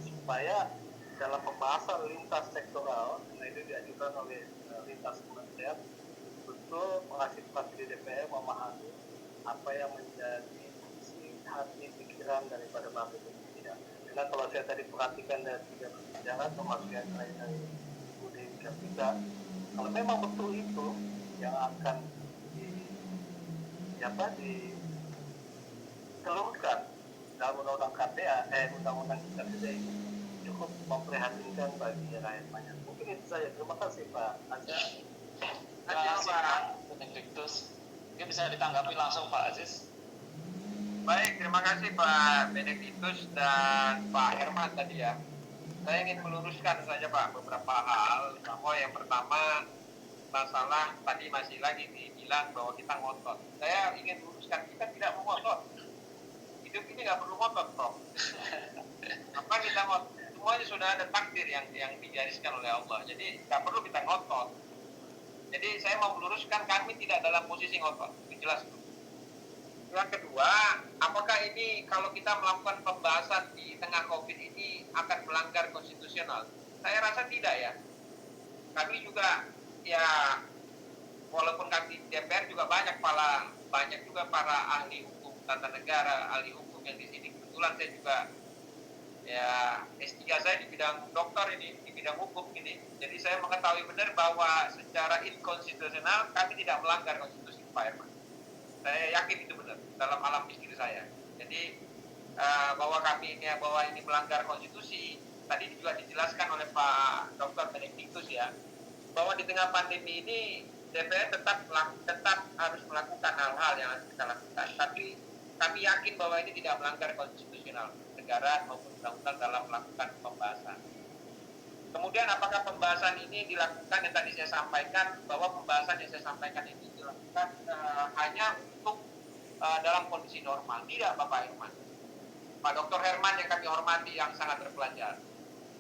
supaya dalam pembahasan lintas sektoral, nah itu diajukan oleh lintas kementerian, betul mengasih fraksi di DPR memahami apa yang menjadi isi hati pikiran daripada bangsa Indonesia. Karena kalau saya tadi perhatikan dari tiga perbicaraan, termasuk yang terakhir dari Budi Kapita, kalau memang betul itu yang akan ditelurkan dalam undang-undang KPA, undang-undang Cipta Kerja ini cukup memprihatinkan bagi rakyat banyak. Mungkin itu saja. Terima kasih Pak Aziz. Terima kasih Pak Benediktus. Mungkin bisa ditanggapi langsung Pak Aziz. Baik, terima kasih Pak Benediktus dan Pak Herman tadi ya. Saya ingin meluruskan saja Pak beberapa hal, bahwa yang pertama masalah tadi masih lagi dibilang bahwa kita ngotot. Saya ingin luruskan, kita tidak mau ngotot. Hidup ini nggak perlu ngotot, Prof. Apa kita ngotot? Semuanya sudah ada takdir yang digariskan oleh Allah. Jadi nggak perlu kita ngotot. Jadi saya mau meluruskan, kami tidak dalam posisi ngotot. Itu jelas. Yang kedua, apakah ini kalau kita melakukan pembahasan di tengah COVID ini akan melanggar konstitusional? Saya rasa tidak ya. Kami juga ya, walaupun kami DPR juga banyak juga para ahli hukum tata negara, ahli hukum yang di sini. Kebetulan saya juga ya S3 saya di bidang dokter ini, di bidang hukum ini. Jadi saya mengetahui benar bahwa secara inkonstitusional kami tidak melanggar konstitusi, Pak Herman. Saya yakin itu benar dalam alam pikir saya. Jadi bahwa ini melanggar konstitusi, tadi juga dijelaskan oleh Pak Dr. Benediktus ya, bahwa di tengah pandemi ini DPR tetap harus melakukan hal-hal yang harus kita lakukan. Tapi kami yakin bahwa ini tidak melanggar konstitusional negara maupun undang-undang dalam melakukan pembahasan. Kemudian apakah pembahasan ini dilakukan yang tadi saya sampaikan, bahwa pembahasan yang saya sampaikan ini dilakukan hanya untuk dalam kondisi normal. Tidak, Bapak Herman. Pak Dr. Herman yang kami hormati, yang sangat terpelajar,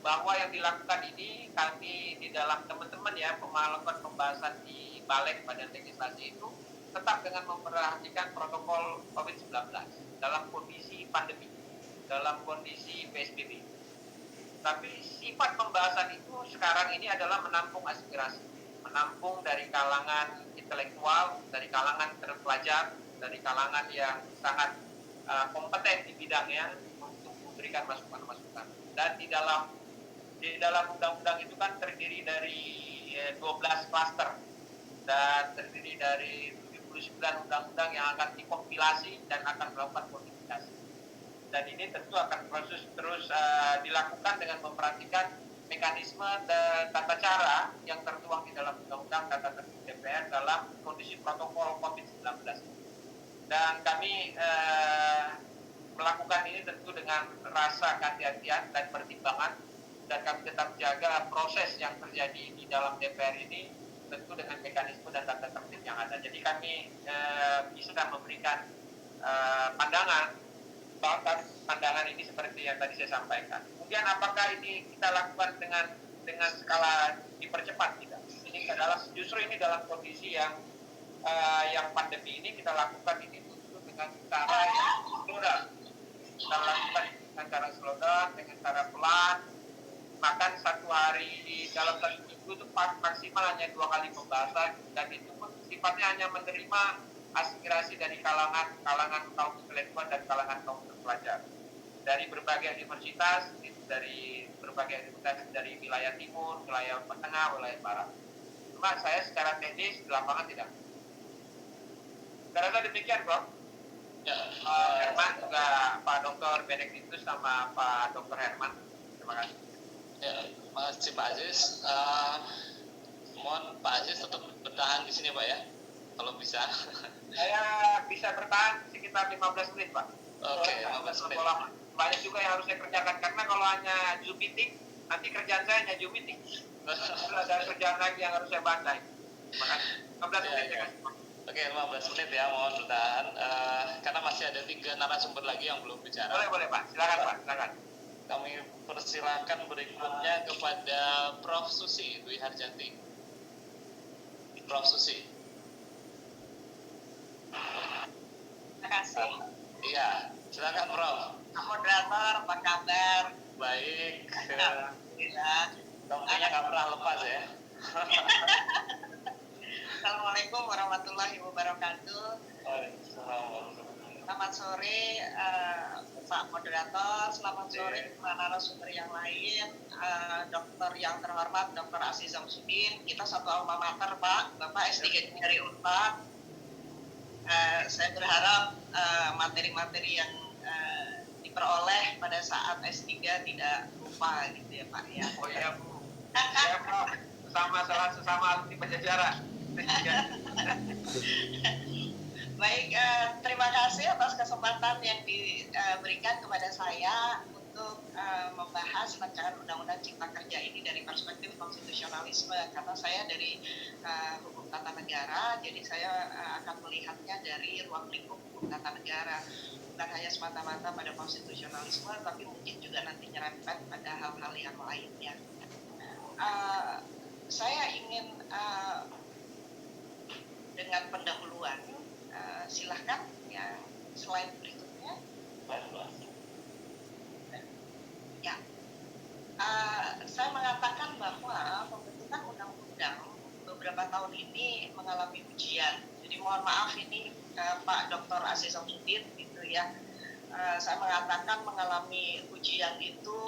bahwa yang dilakukan ini kami di dalam teman-teman ya melakukan pembahasan di Balik Badan Legislasi itu tetap dengan memperhatikan protokol COVID-19 dalam kondisi pandemi, dalam kondisi PSBB. Tapi sifat pembahasan itu sekarang ini adalah menampung aspirasi, menampung dari kalangan intelektual, dari kalangan terpelajar, dari kalangan yang sangat kompeten di bidangnya untuk memberikan masukan-masukan. Dan di dalam undang-undang itu kan terdiri dari 12 klaster dan terdiri dari 79 undang-undang yang akan dikompilasi dan akan melakukan modifikasi. Dan ini tentu akan terus dilakukan dengan memperhatikan mekanisme dan tata cara yang tertuang di dalam undang-undang tata tertib DPR dalam kondisi protokol COVID-19. Dan kami melakukan ini tentu dengan rasa kehati-hatian dan pertimbangan, dan kami tetap jaga proses yang terjadi di dalam DPR ini tentu dengan mekanisme dan tata tertib yang ada. Jadi kami bisa memberikan pandangan ini seperti yang tadi saya sampaikan. Kemudian apakah ini kita lakukan dengan skala dipercepat? Tidak. Ini justru ini dalam kondisi yang pandemi ini kita lakukan ini justru dengan cara yang slow. Kita lakukan dengan cara slow down, dengan cara pelan. Bahkan satu hari dalam satu minggu itu maksimal hanya 2 kali pembahasan, dan itu pun sifatnya hanya menerima aspirasi dari kalangan kaum intelektual dan kalangan kaum terpelajar dari berbagai universitas, dari berbagai universitas dari wilayah timur, wilayah tengah, wilayah barat. Cuma saya secara teknis di lapangan tidak. Karena demikian, Prof. Ya, Herman juga Pak Dr. Benediktus sama Pak Dr. Herman. Terima kasih. ya, makasih Pak Aziz. Mohon Pak Aziz tetap bertahan di sini Pak ya, kalau bisa. Saya bisa bertahan sekitar 15 menit, Pak. Oke, 15 menit. Banyak juga yang harus saya kerjakan, karena kalau hanya Zoom meeting, nanti kerjaan saya hanya Zoom meeting. Ada kerjaan lagi yang harus saya bantai. Terima kasih. 15 menit ya, kasih, Pak. Oke, 15 menit ya, mohon bertahan. Karena masih ada 3 narasumber lagi yang belum bicara. Boleh Pak. Silakan Pak, silakan. Kami persilakan berikutnya kepada Prof. Susi Dwi Harjanti. Prof. Susi. Terima kasih. Iya, silakan Prof. Moderator, apa kabar? Baik. Alhamdulillah. Tompenya nggak pernah lepas ya. Assalamualaikum warahmatullahi wabarakatuh. Waalaikumsalam. Selamat sore Pak Moderator, selamat sore para narasumber yang lain, dokter yang terhormat Dr. Aziz Samsudin. Kita satu alma mater Pak, Bapak S3 dari Unpad. Saya berharap materi-materi yang diperoleh pada saat S3 tidak lupa gitu ya Pak ya. Oh iya Bu. Ya Prof. Sesama alumni Pajajaran. Baik, terima kasih atas kesempatan yang diberikan kepada saya untuk membahas rancangan Undang-Undang Cipta Kerja ini dari perspektif konstitusionalisme, karena saya dari hukum tata negara, jadi saya akan melihatnya dari ruang lingkup hukum tata negara, bukan hanya semata-mata pada konstitusionalisme, tapi mungkin juga nanti nyerempet pada hal-hal yang lainnya. Saya ingin dengan pendahuluan, silahkan ya, slide berikutnya. Ya, saya mengatakan bahwa pembentukan undang-undang beberapa tahun ini mengalami ujian. Jadi mohon maaf ini Pak Dr. Aziz Samsudin gitu ya. Saya mengatakan mengalami ujian itu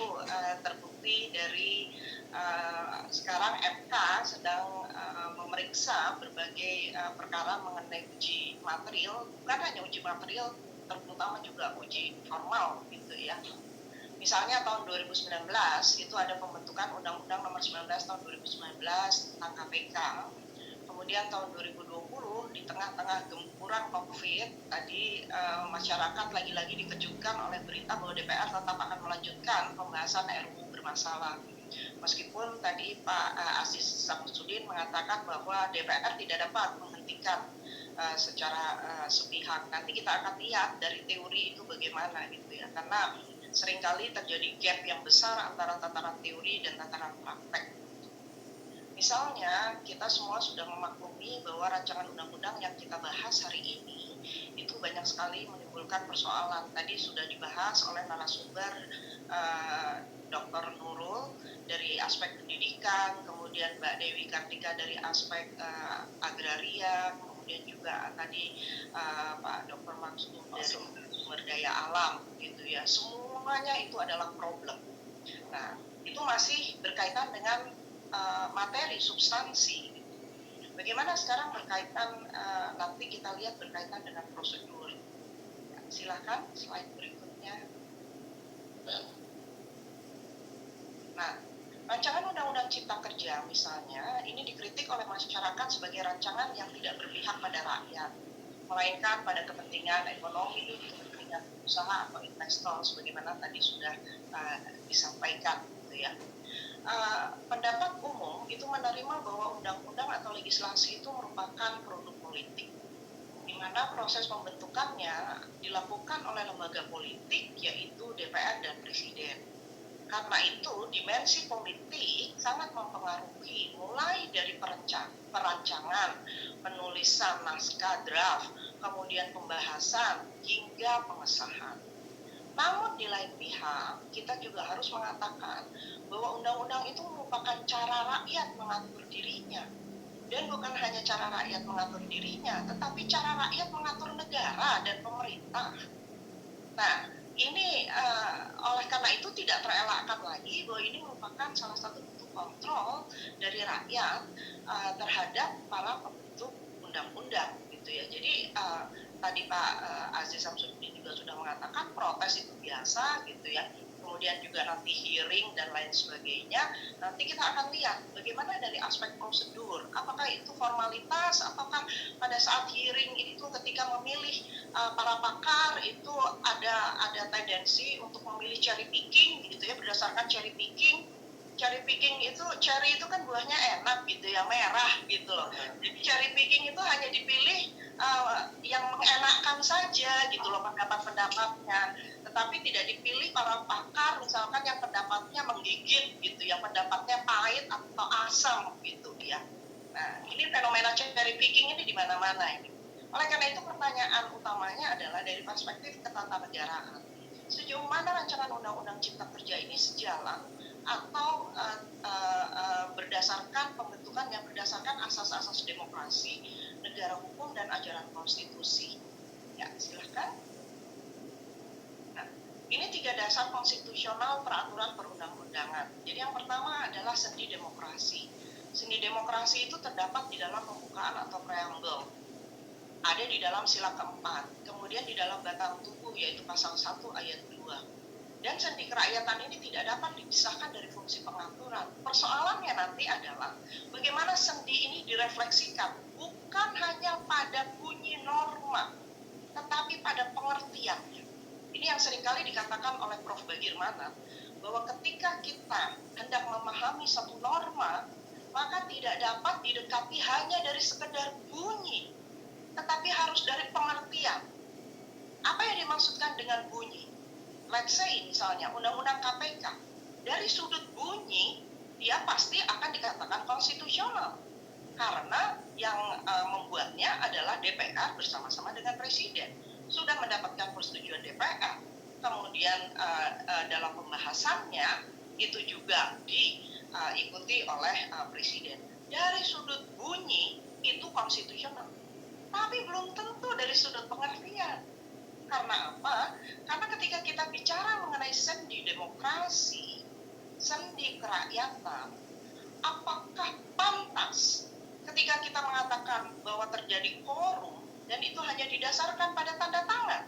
terbukti dari sekarang MK sedang memeriksa berbagai perkara mengenai uji material, bukan hanya uji material, terutama juga uji formal gitu ya. Misalnya tahun 2019 itu ada pembentukan Undang-Undang Nomor 19 tahun 2019 tentang KPK. Kemudian tahun 2020 di tengah-tengah gempuran COVID tadi masyarakat lagi-lagi dikejutkan oleh berita bahwa DPR tetap akan melanjutkan pembahasan RUU bermasalah. Meskipun tadi Pak Aziz Samsudin mengatakan bahwa DPR tidak dapat menghentikan secara sepihak. Nanti kita akan lihat dari teori itu bagaimana gitu ya, karena seringkali terjadi gap yang besar antara tataran teori dan tataran praktek. Misalnya kita semua sudah memaklumi bahwa rancangan undang-undang yang kita bahas hari ini itu banyak sekali menimbulkan persoalan. Tadi sudah dibahas oleh narasumber Dr. Nurul dari aspek pendidikan, kemudian Mbak Dewi Kartika dari aspek agraria, kemudian juga tadi Pak Dr. Maksum dari sumber daya alam gitu ya. Semuanya itu adalah problem. Nah, itu masih berkaitan dengan materi, substansi. Bagaimana sekarang berkaitan, nanti kita lihat berkaitan dengan prosedur. Ya, silakan slide berikutnya. Nah, rancangan Undang-Undang Cipta Kerja misalnya, ini dikritik oleh masyarakat sebagai rancangan yang tidak berpihak pada rakyat, melainkan pada kepentingan ekonomi, kepentingan usaha atau investor, sebagaimana tadi sudah disampaikan, gitu ya. Pendapat umum itu menerima bahwa undang-undang atau legislasi itu merupakan produk politik, di mana proses pembentukannya dilakukan oleh lembaga politik, yaitu DPR dan Presiden. Karena itu, dimensi politik sangat mempengaruhi mulai dari perancangan, penulisan naskah draft, kemudian pembahasan, hingga pengesahan. Namun di lain pihak, kita juga harus mengatakan bahwa undang-undang itu merupakan cara rakyat mengatur dirinya. Dan bukan hanya cara rakyat mengatur dirinya, tetapi cara rakyat mengatur negara dan pemerintah. Nah, ini oleh karena itu tidak terelakkan lagi bahwa ini merupakan salah satu bentuk kontrol dari rakyat terhadap para pembentuk undang-undang gitu ya. Jadi tadi Pak Aziz Samsudin juga sudah mengatakan protes itu biasa gitu ya. Kemudian juga nanti hearing dan lain sebagainya. Nanti kita akan lihat bagaimana dari aspek prosedur. Apakah itu formalitas, apakah pada saat hearing itu ketika memilih para pakar itu ada tendensi untuk memilih cherry picking gitu ya, berdasarkan cherry picking. Cherry picking itu, cherry itu kan buahnya enak gitu ya, merah gitu loh. Jadi cherry picking itu hanya dipilih yang mengenakan saja gitu loh pendapat-pendapatnya, tetapi tidak dipilih para pakar misalkan yang pendapatnya menggigit gitu, yang pendapatnya pahit atau asam gitu ya. Nah, ini fenomena cherry picking ini di mana-mana ini. Oleh karena itu pertanyaan utamanya adalah dari perspektif ketatanegaraan. Sejauh mana rancangan Undang-Undang Cipta Kerja ini sejalan atau berdasarkan pembentukan yang berdasarkan asas-asas demokrasi, negara hukum, dan ajaran konstitusi. Ya, silahkan. Nah, ini 3 dasar konstitusional peraturan perundang-undangan. Jadi yang pertama adalah sendi demokrasi. Sendi demokrasi itu terdapat di dalam pembukaan atau preambel. Ada di dalam sila keempat, kemudian di dalam batang tubuh yaitu pasal 1 ayat 2. Dan sendi kerakyatan ini tidak dapat dipisahkan dari fungsi pengaturan. Persoalannya nanti adalah bagaimana sendi ini direfleksikan, bukan hanya pada bunyi norma, tetapi pada pengertiannya. Ini yang seringkali dikatakan oleh Prof. Bagirmanan, bahwa ketika kita hendak memahami satu norma, maka tidak dapat didekati hanya dari sekedar bunyi, tetapi harus dari pengertian. Apa yang dimaksudkan dengan bunyi? Let's say misalnya Undang-Undang KPK, dari sudut bunyi dia pasti akan dikatakan konstitusional karena yang membuatnya adalah DPR bersama-sama dengan Presiden, sudah mendapatkan persetujuan DPR. Kemudian dalam pembahasannya itu juga diikuti oleh Presiden. Dari sudut bunyi itu konstitusional, tapi belum tentu dari sudut pengertian. Karena apa? Karena ketika kita bicara mengenai sendi demokrasi, sendi kerakyatan, apakah pantas ketika kita mengatakan bahwa terjadi korum dan itu hanya didasarkan pada tanda tangan?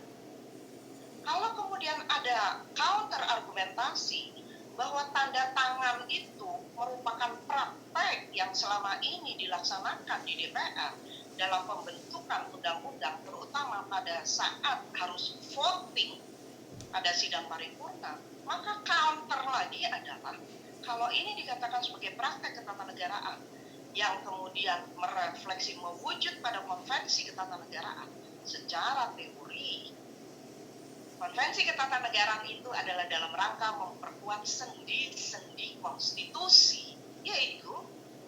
kemudian ada counter argumentasi bahwa tanda tangan itu merupakan praktek yang selama ini dilaksanakan di DPR dalam pembentukan undang-undang, terutama pada saat harus voting pada sidang paripurna, maka counter lagi adalah kalau ini dikatakan sebagai praktek ketatanegaraan yang kemudian merefleksi mewujud pada konvensi ketatanegaraan, secara teori konvensi ketatanegaraan itu adalah dalam rangka memperkuat sendi-sendi konstitusi, yaitu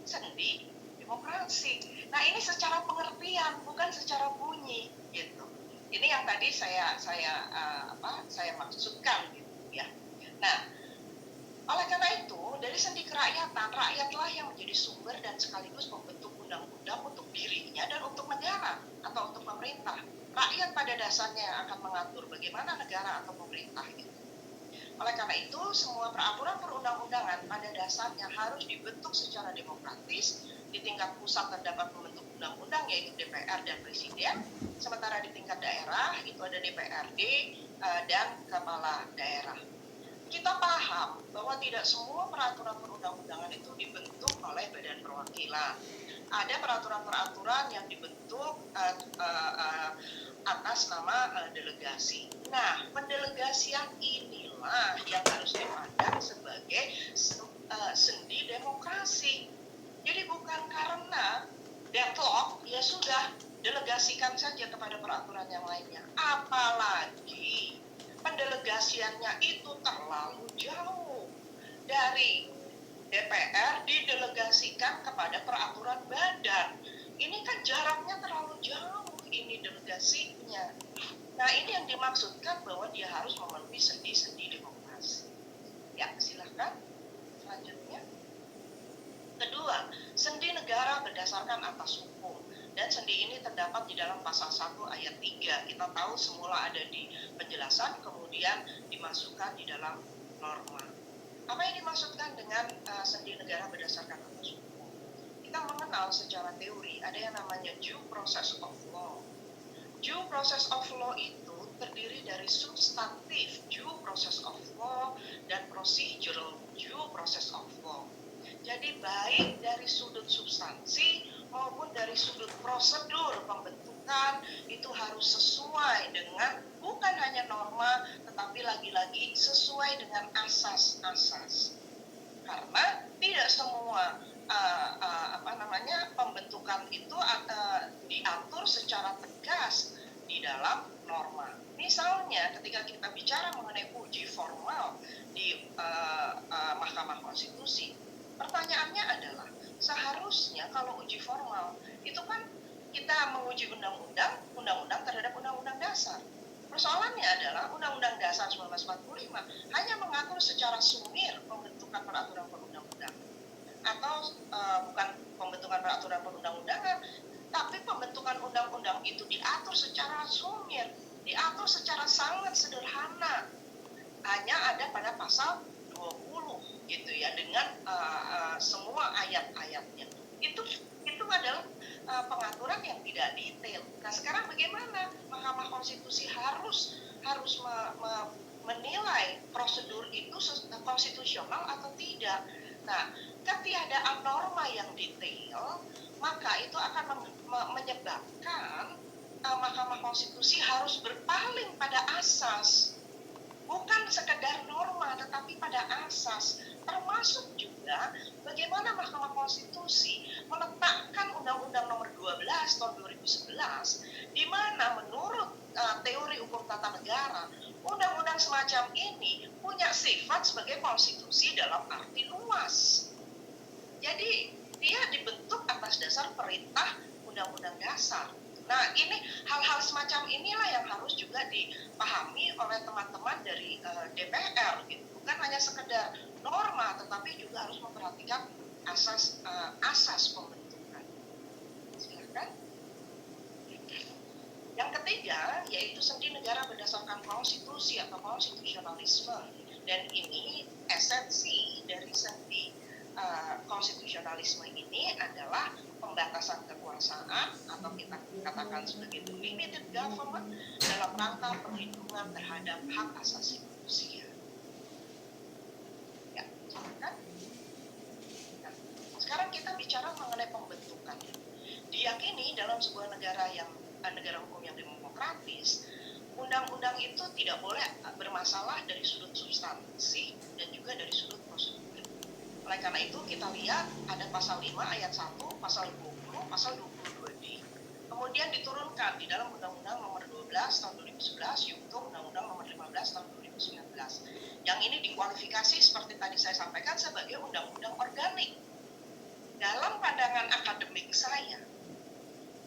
sendi demokrasi. Nah, ini secara pengertian, bukan secara bunyi, gitu. Ini yang tadi saya maksudkan, gitu ya. Nah, oleh karena itu, dari sendi kerakyatan, rakyatlah yang menjadi sumber dan sekaligus membentuk undang-undang untuk dirinya dan untuk negara atau untuk pemerintah. Rakyat pada dasarnya yang akan mengatur bagaimana negara atau pemerintah itu. Oleh karena itu, semua peraturan perundang-undangan pada dasarnya harus dibentuk secara demokratis. Di tingkat pusat terdapat pembentuk undang-undang yaitu DPR dan Presiden, sementara di tingkat daerah itu ada DPRD dan kepala daerah. Kita paham bahwa tidak semua peraturan perundang-undangan itu dibentuk oleh badan perwakilan. Ada peraturan-peraturan yang dibentuk atas nama delegasi. Nah, pendelegasian inilah yang harus dipandang sebagai sendi demokrasi. Jadi bukan karena deadlock, ya sudah delegasikan saja kepada peraturan yang lainnya. Apalagi pendelegasiannya itu terlalu jauh dari DPR didelegasikan kepada peraturan badan. Ini kan jaraknya terlalu jauh ini delegasinya. Nah, ini yang dimaksudkan bahwa dia harus memenuhi sendi-sendi demokrasi. Ya, silahkan selanjutnya. Kedua, sendi negara berdasarkan atas hukum. Dan sendi ini terdapat di dalam pasal 1 ayat 3. Kita tahu semula ada di penjelasan, kemudian dimasukkan di dalam norma. Apa yang dimaksudkan dengan sendi negara berdasarkan atas hukum? Kita mengenal secara teori ada yang namanya due process of law. Due process of law itu terdiri dari substantif due process of law dan procedural due process of law. Jadi baik dari sudut substansi maupun dari sudut prosedur pembentukan itu harus sesuai dengan bukan hanya norma tetapi lagi-lagi sesuai dengan asas-asas. Karena tidak semua pembentukan itu diatur secara tegas di dalam norma. Misalnya ketika kita bicara mengenai uji formal di Mahkamah Konstitusi, pertanyaannya adalah seharusnya kalau uji formal itu kan kita menguji undang-undang terhadap undang-undang dasar. Persoalannya adalah Undang-Undang Dasar 1945 hanya mengatur secara sumir pembentukan peraturan perundang-undangan atau bukan pembentukan peraturan perundang-undangan, tapi pembentukan undang-undang itu diatur secara sumir, diatur secara sangat sederhana. Hanya ada pada pasal 20 gitu ya, dengan semua ayat-ayatnya. Itu adalah pengaturan yang tidak detail. Nah, sekarang bagaimana Mahkamah Konstitusi harus menilai prosedur itu konstitusional atau tidak? Nah, ketiadaan norma yang detail, maka itu akan menyebabkan Mahkamah Konstitusi harus berpaling pada asas. Bukan sekedar norma, tetapi pada asas. Termasuk juga bagaimana Mahkamah Konstitusi meletakkan Undang-Undang Nomor 12 Tahun 2011, di mana menurut teori hukum tata negara, undang-undang semacam ini punya sifat sebagai konstitusi dalam arti luas. Jadi dia dibentuk atas dasar perintah Undang-Undang Dasar. Nah, ini hal-hal semacam inilah yang harus juga dipahami oleh teman-teman dari DPR, gitu. Bukan hanya sekedar norma, tetapi juga harus memperhatikan asas pembentukan. Silakan. Yang ketiga, yaitu sendi negara berdasarkan konstitusi atau konstitusionalisme. Dan ini esensi dari sendi konstitusionalisme ini adalah pembatasan kekuasaan atau kita katakan sebagai limited government dalam rangka perlindungan terhadap hak asasi manusia. Ya, kan? Nah, sekarang kita bicara mengenai pembentukan. Diyakini dalam sebuah negara hukum yang demokratis, undang-undang itu tidak boleh bermasalah dari sudut substansi dan juga dari sudut prosedur. Oleh karena itu kita lihat ada pasal 5 ayat 1, pasal 20, pasal 22D. Kemudian diturunkan di dalam Undang-Undang nomor 12 tahun 2011 yaitu Undang-Undang nomor 15 tahun 2019. Yang ini dikualifikasi seperti tadi saya sampaikan sebagai undang-undang organik. Dalam pandangan akademik saya,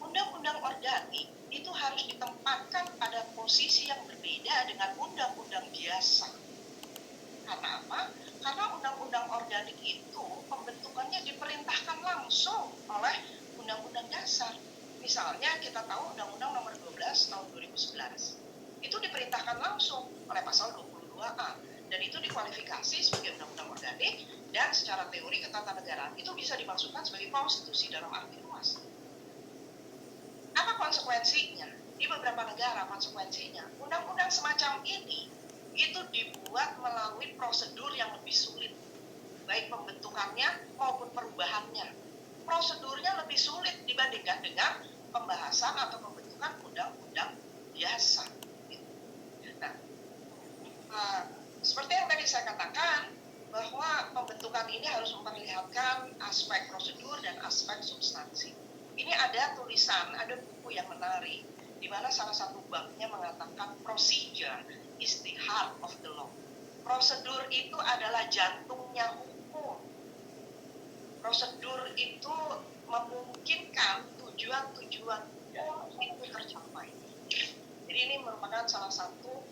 undang-undang organik itu harus ditempatkan pada posisi yang berbeda dengan undang-undang biasa. Karena apa? Karena undang-undang organik itu pembentukannya diperintahkan langsung oleh undang-undang dasar. Misalnya kita tahu Undang-Undang nomor 12 tahun 2011. Itu diperintahkan langsung oleh pasal 22A. Dan itu dikualifikasi sebagai undang-undang organik dan secara teori ketatanegaraan itu bisa dimaksudkan sebagai konstitusi dalam arti luas. Apa konsekuensinya? Di beberapa negara konsekuensinya, undang-undang semacam ini itu dibuat melalui prosedur yang lebih sulit, baik pembentukannya maupun perubahannya. Prosedurnya lebih sulit dibandingkan dengan pembahasan atau pembentukan undang-undang biasa. Nah, seperti yang tadi saya katakan, bahwa pembentukan ini harus memperlihatkan aspek prosedur dan aspek substansi. Ini ada tulisan, ada buku yang menarik, di mana salah satu babnya mengatakan procedure is the heart of the law. Prosedur itu adalah jantungnya hukum. Prosedur itu memungkinkan tujuan-tujuan itu tercapai. Jadi ini merupakan salah satu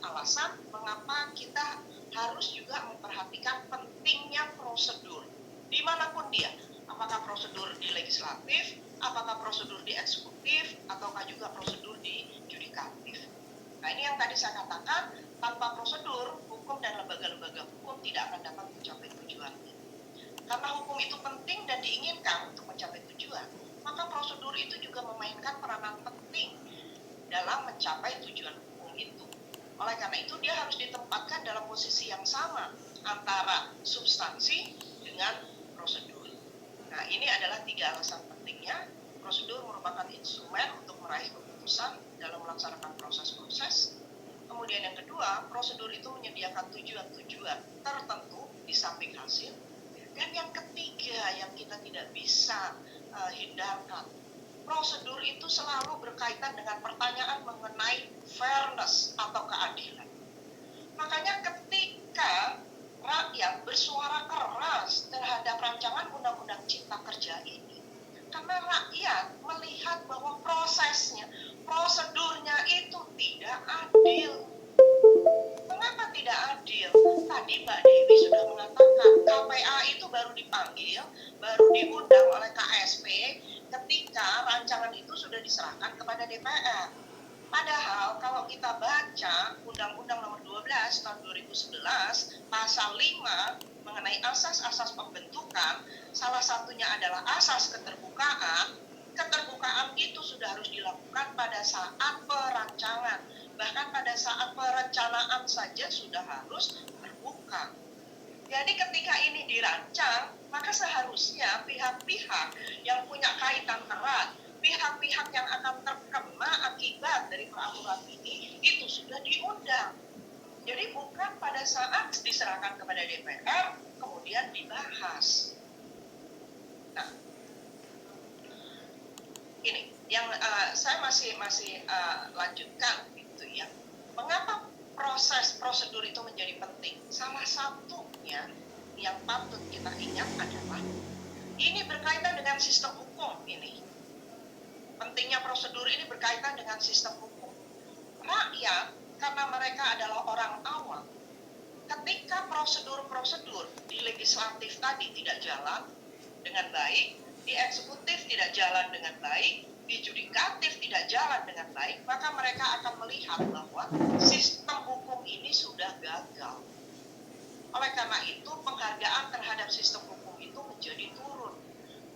alasan mengapa kita harus juga memperhatikan pentingnya prosedur dimanapun dia. Apakah prosedur di legislatif, apakah prosedur di eksekutif, ataukah juga prosedur di yudikatif. Nah ini yang tadi saya katakan, tanpa prosedur, hukum dan lembaga-lembaga hukum tidak akan dapat mencapai tujuannya. Karena hukum itu penting dan diinginkan untuk mencapai tujuan, maka prosedur itu juga memainkan peranan penting dalam mencapai tujuan hukum itu. Oleh karena itu dia harus ditempatkan dalam posisi yang sama antara substansi dengan prosedur. Nah ini adalah 3 alasan pentingnya. Prosedur merupakan instrumen untuk meraih keputusan dalam melaksanakan proses-proses. Kemudian yang kedua, prosedur itu menyediakan tujuan-tujuan tertentu di samping hasil. Dan yang ketiga yang kita tidak bisa hindarkan, prosedur itu selalu berkaitan dengan pertanyaan mengenai fairness atau keadilan. Makanya ketika rakyat bersuara keras terhadap rancangan undang-undang cipta kerja ini, karena rakyat melihat bahwa prosedurnya itu tidak adil. Mengapa tidak adil? Tadi Mbak Dewi sudah mengatakan KPA itu baru dipanggil, baru diundang oleh KSP ketika rancangan itu sudah diserahkan kepada DPR. Padahal kalau kita baca Undang-Undang nomor 12 tahun 2011 pasal 5 mengenai asas-asas pembentukan, salah satunya adalah asas keterbukaan. Keterbukaan itu sudah harus dilakukan pada saat perancangan. Bahkan pada saat perencanaan saja sudah harus terbuka. Jadi ketika ini dirancang, maka seharusnya pihak-pihak yang punya kaitan erat, pihak-pihak yang akan terkena akibat dari peraturan ini, itu sudah diundang. Jadi bukan pada saat diserahkan kepada DPR, kemudian dibahas. Nah, ini yang saya masih lanjutkan gitu ya. Mengapa prosedur itu menjadi penting? Salah satunya yang patut kita ingat adalah ini berkaitan dengan sistem hukum ini. Pentingnya prosedur ini berkaitan dengan sistem hukum. Rakyat, karena mereka adalah orang awam, ketika prosedur-prosedur di legislatif tadi tidak jalan dengan baik, di eksekutif tidak jalan dengan baik, di yudikatif tidak jalan dengan baik, maka mereka akan melihat bahwa sistem hukum ini sudah gagal. Oleh karena itu, penghargaan terhadap sistem hukum itu menjadi turun.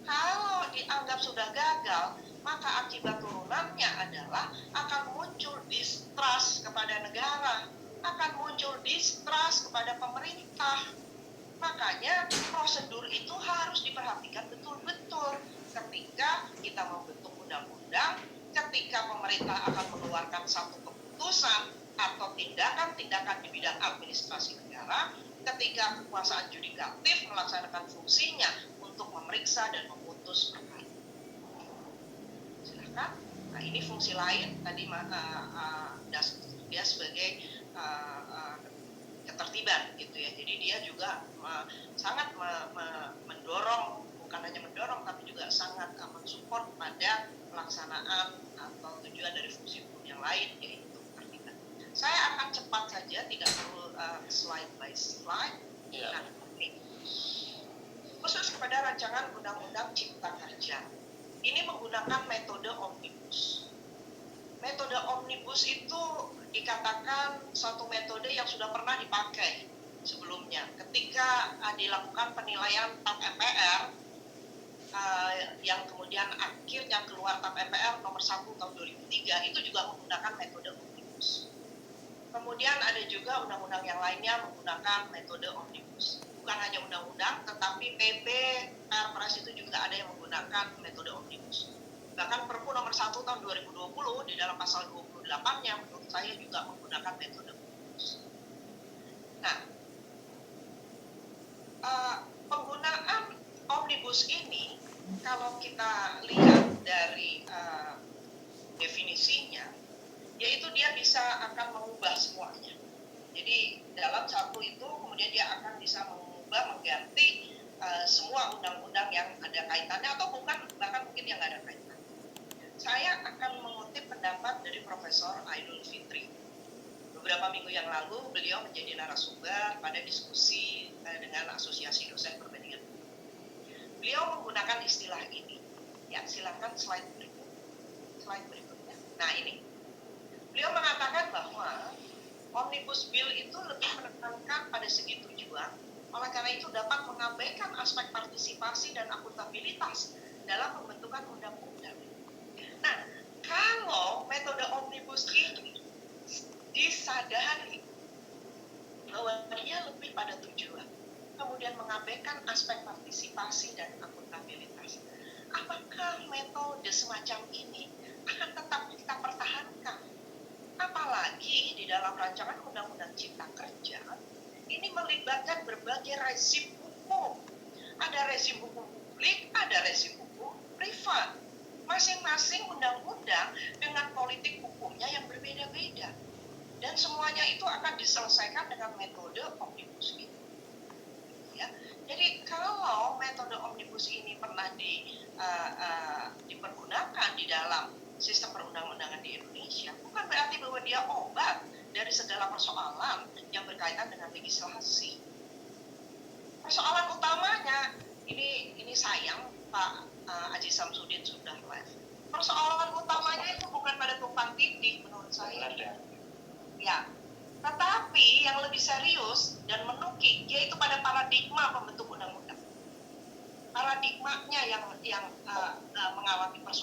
Kalau dianggap sudah gagal, maka akibat turunannya adalah akan muncul distrust kepada negara, akan muncul distrust kepada pemerintah. Makanya prosedur itu harus diperhatikan betul-betul ketika kita membentuk undang-undang, ketika pemerintah akan mengeluarkan satu keputusan atau tindakan-tindakan di bidang administrasi negara, ketika kekuasaan yudikatif melaksanakan fungsinya untuk memeriksa dan memutus perkara. Silakan. Nah, ini fungsi lain tadi dia sebagai ketertiban gitu ya. Jadi dia juga sangat mendorong, bukan hanya mendorong tapi juga sangat mensupport pada pelaksanaan atau tujuan dari fungsi hukum yang lain, yaitu ketertiban. Saya akan cepat saja, tidak perlu slide by slide. Nah, ini khusus kepada rancangan undang-undang Cipta Kerja. Ini menggunakan metode omnibus. Metode omnibus itu dikatakan satu metode yang sudah pernah dipakai sebelumnya. Ketika dilakukan penilaian TAP MPR, yang kemudian akhirnya keluar TAP MPR nomor 1 tahun 2003, itu juga menggunakan metode omnibus. Kemudian ada juga undang-undang yang lainnya menggunakan metode omnibus. Bukan hanya undang-undang, tetapi PP, Perpres itu juga ada yang menggunakan metode omnibus. Bahkan Perpu nomor 1 tahun 2020 di dalam pasal 28-nya menurut saya juga menggunakan metode omnibus. Nah, penggunaan omnibus ini kalau kita lihat dari definisinya, yaitu dia bisa akan mengubah semuanya. Jadi dalam satu itu kemudian dia akan bisa mengubah, mengganti semua undang-undang yang ada kaitannya atau bukan, bahkan mungkin yang nggak ada kaitannya. Saya akan mengutip pendapat dari Profesor Aidul Fitri. Beberapa minggu yang lalu beliau menjadi narasumber pada diskusi dengan Asosiasi Dosen Perbandingan. Beliau menggunakan istilah ini. Ya, silakan slide berikutnya. Nah, ini. Beliau mengatakan bahwa Omnibus Bill itu lebih menekankan pada segi tujuan, oleh karena itu dapat mengabaikan aspek partisipasi dan akuntabilitas dalam pembentukan undang-undang. Nah, kalau metode Omnibus ini disadari bahwa dia lebih pada tujuan, kemudian mengabaikan aspek partisipasi dan akuntabilitas, apakah metode semacam ini akan tetap kita pertahankan? Apalagi di dalam rancangan Undang-Undang Cipta Kerja ini melibatkan berbagai rezim hukum. Ada rezim hukum publik, ada rezim hukum privat. Masing-masing undang-undang dengan politik hukumnya yang berbeda-beda. Dan semuanya itu akan diselesaikan dengan metode omnibus ini. Ya. Jadi kalau metode omnibus ini pernah dipergunakan di dalam sistem perundang-undangan di Indonesia, bukan berarti bahwa dia obat dari segala persoalan yang berkaitan dengan legislasi. Persoalan utamanya, ini sayang Pak Aji Samsudin sudah live. Persoalan utamanya itu bukan pada tumpang tindih menurut saya. Ya, tetapi yang lebih serius dan menukik yaitu pada paradigma pembentuk undang-undang. Paradigmanya yang mengalami persoalan.